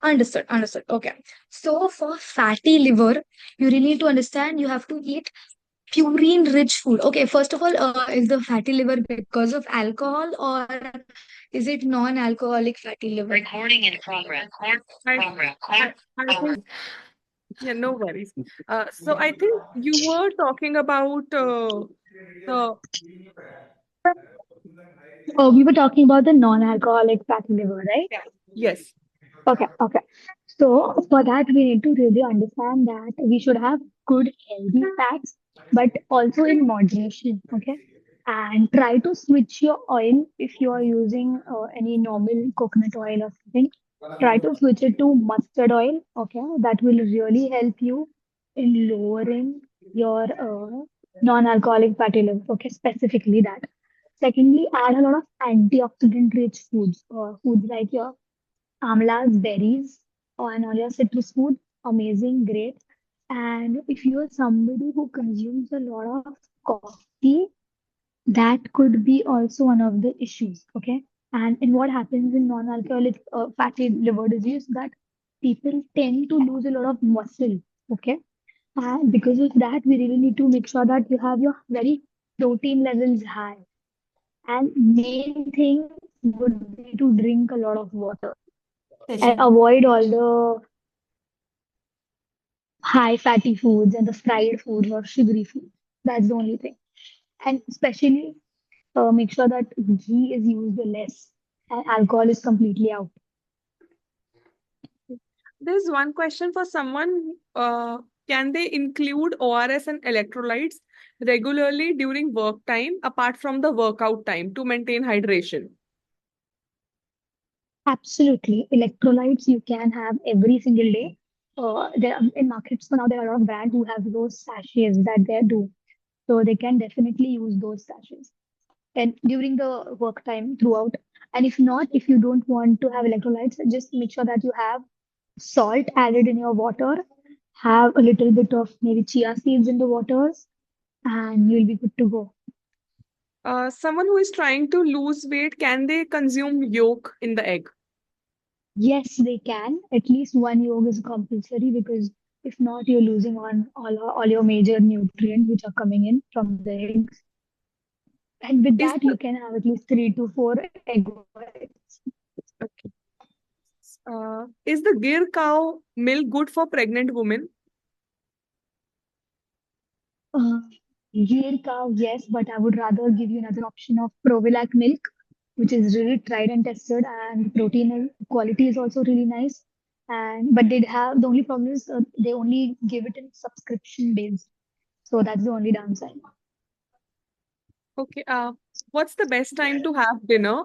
Understood, understood. Okay. So for fatty liver, you really need to understand you have to eat purine rich food. Okay, first of all, is the fatty liver because of alcohol or is it non-alcoholic fatty liver? Recording in progress. I, I think, yeah, no worries. So I think you were talking about the, Oh, we were talking about the non-alcoholic fatty liver, right? yeah, yes. Okay, okay. So for that, we need to really understand that we should have good healthy fats, but also in moderation. Okay, and try to switch your oil if you are using any normal coconut oil or something. Try to switch it to mustard oil. Okay, that will really help you in lowering your non-alcoholic fatty liver. Okay, specifically that. Secondly, add a lot of antioxidant-rich foods, foods like your amlas, berries, and all your citrus food. Amazing, great. And if you are somebody who consumes a lot of coffee, that could be also one of the issues. Okay. And in what happens in non-alcoholic fatty liver disease, that people tend to lose a lot of muscle. Okay. And because of that, we really need to make sure that you have your very protein levels high. And main thing would be to drink a lot of water and Sachin. avoid all the high fatty foods and the fried foods or sugary foods. That's the only thing. And especially make sure that ghee is used less and alcohol is completely out. There's one question for someone. Can they include ORS and electrolytes regularly during work time, apart from the workout time, to maintain hydration? Absolutely. Electrolytes you can have every single day. There in markets for now there are a lot of brands who have those sachets that they do. So they can definitely use those sachets. And during the work time throughout. And if not, if you don't want to have electrolytes, just make sure that you have salt added in your water, have a little bit of maybe chia seeds in the waters, and you'll be good to go. Someone who is trying to lose weight, can they consume yolk in the egg? Yes, they can. At least one yolk is compulsory because if not, you're losing on all your major nutrients which are coming in from the eggs. And with Is that, you can have at least 3 to 4 egg whites. okay. Is the Gir cow milk good for pregnant women? Uh, Ghee cow, yes, but I would rather give you another option of Provilac milk, which is really tried and tested, and quality is also really nice. And but they have the only problem is they only give it in subscription based, so that's the only downside. Okay. What's the best time to have dinner?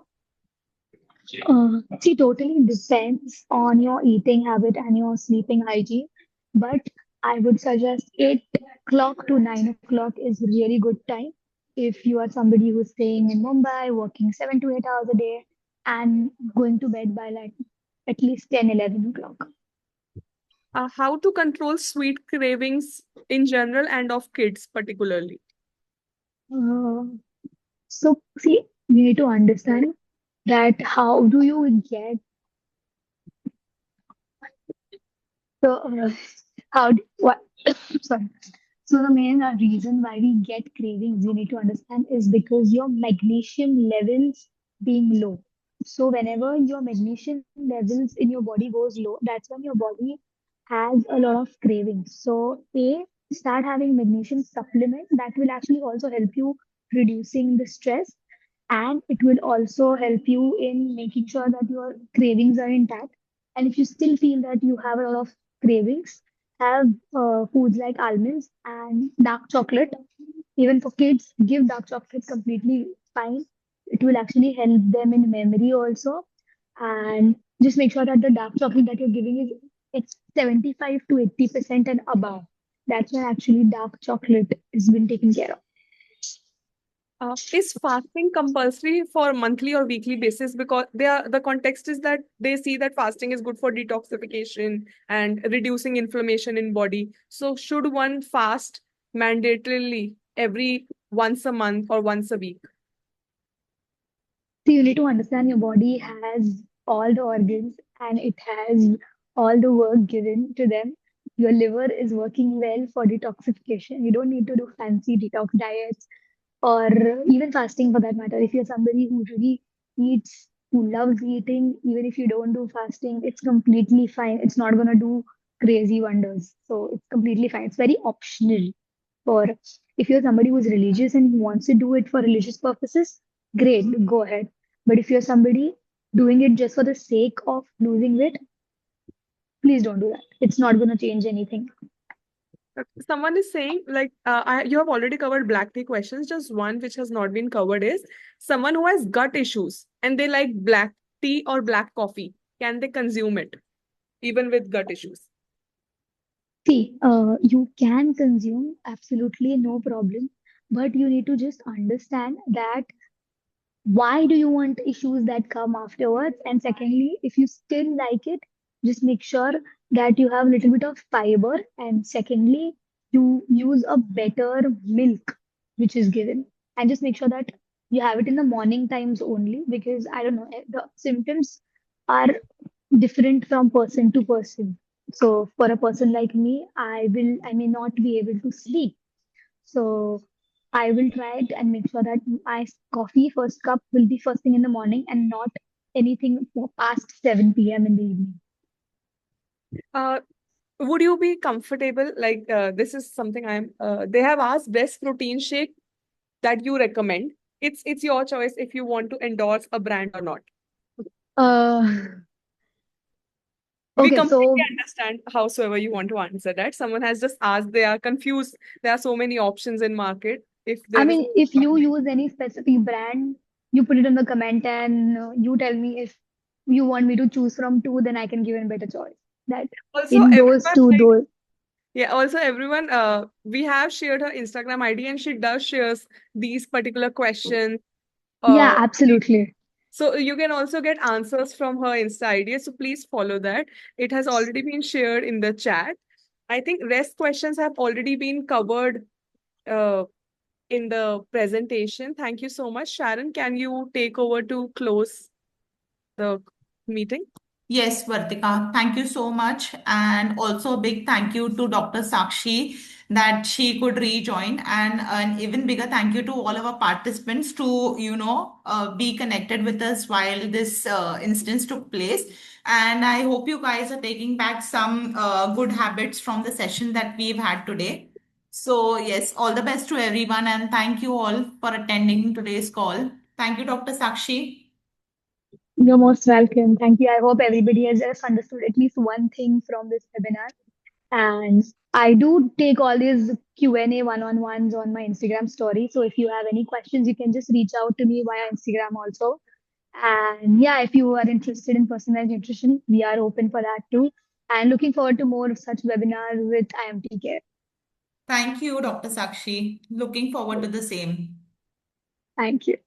See, totally depends on your eating habit and your sleeping hygiene. But I would suggest 8 o'clock to 9 o'clock is really good time if you are somebody who's staying in Mumbai, working 7 to 8 hours a day, and going to bed by like at least 10, 11 o'clock. How to control sweet cravings in general and of kids particularly? Uh, so, see, you need to understand that how do you get the how do, what sorry. So the main reason why we get cravings, you need to understand, is because your magnesium levels being low. So whenever your magnesium levels in your body goes low, that's when your body has a lot of cravings. So start having magnesium supplement that will actually also help you reducing the stress, and it will also help you in making sure that your cravings are intact. And if you still feel that you have a lot of cravings, have foods like almonds and dark chocolate. Even for kids, give dark chocolate completely fine. It will actually help them in memory also. And just make sure that the dark chocolate that you're giving is it's 75 to 80% and above. That's when actually dark chocolate has been taken care of. Is fasting compulsory for monthly or weekly basis? Because the context is that they see that fasting is good for detoxification and reducing inflammation in body. So should one fast mandatorily every once a month or once a week? So you need to understand your body has all the organs and it has all the work given to them. Your liver is working well for detoxification. You don't need to do fancy detox diets or even fasting for that matter. If you're somebody who really eats, who loves eating, even if you don't do fasting, it's completely fine. It's not going to do crazy wonders. So it's completely fine. It's very optional for if you're somebody who's religious and who wants to do it for religious purposes, great, go ahead. But if you're somebody doing it just for the sake of losing weight, please don't do that. It's not going to change anything. Someone is saying, like, you have already covered black tea questions. Just one which has not been covered is someone who has gut issues and they like black tea or black coffee. Can they consume it even with gut issues? See, you can consume absolutely no problem, but you need to just understand that why do you want issues that come afterwards? And secondly, if you still like it, just make sure that you have a little bit of fiber. And secondly, you use a better milk which is given. And just make sure that you have it in the morning times only because I don't know, the symptoms are different from person to person. So for a person like me, I may not be able to sleep. So I will try it and make sure that my coffee first cup will be first thing in the morning and not anything past 7 p.m. in the evening. Uh, would you be comfortable? Like, this is something they have asked best protein shake that you recommend. It's your choice if you want to endorse a brand or not. Uh, We okay, completely so understand howsoever you want to answer that. Someone has just asked, they are confused. There are so many options in market. If I there is mean, if you use any specific brand, you put it in the comment and you tell me if you want me to choose from two, then I can give a better choice. That also in those everyone two, like, those. yeah, also everyone, we have shared her Instagram ID and she does shares these particular questions. Yeah, Uh, absolutely. so you can also get answers from her Insta ID. So please follow that. It has already been shared in the chat. I think rest questions have already been covered uh, in the presentation. Thank you so much. Sharon, can you take over to close the meeting? Yes, Vartika, thank you so much. And also a big thank you to Dr. Sakshi that she could rejoin. And an even bigger thank you to all of our participants to, be connected with us while this instance took place. And I hope you guys are taking back some good habits from the session that we've had today. So, yes, all the best to everyone. And thank you all for attending today's call. Thank you, Dr. Sakshi. You're most welcome. Thank you. I hope everybody has just understood at least one thing from this webinar. And I do take all these Q&A one-on-ones on my Instagram story. So if you have any questions, you can just reach out to me via Instagram also. And yeah, if you are interested in personalized nutrition, we are open for that too. And looking forward to more of such webinars with IMT Care. Thank you, Dr. Sakshi. Looking forward to the same. Thank you.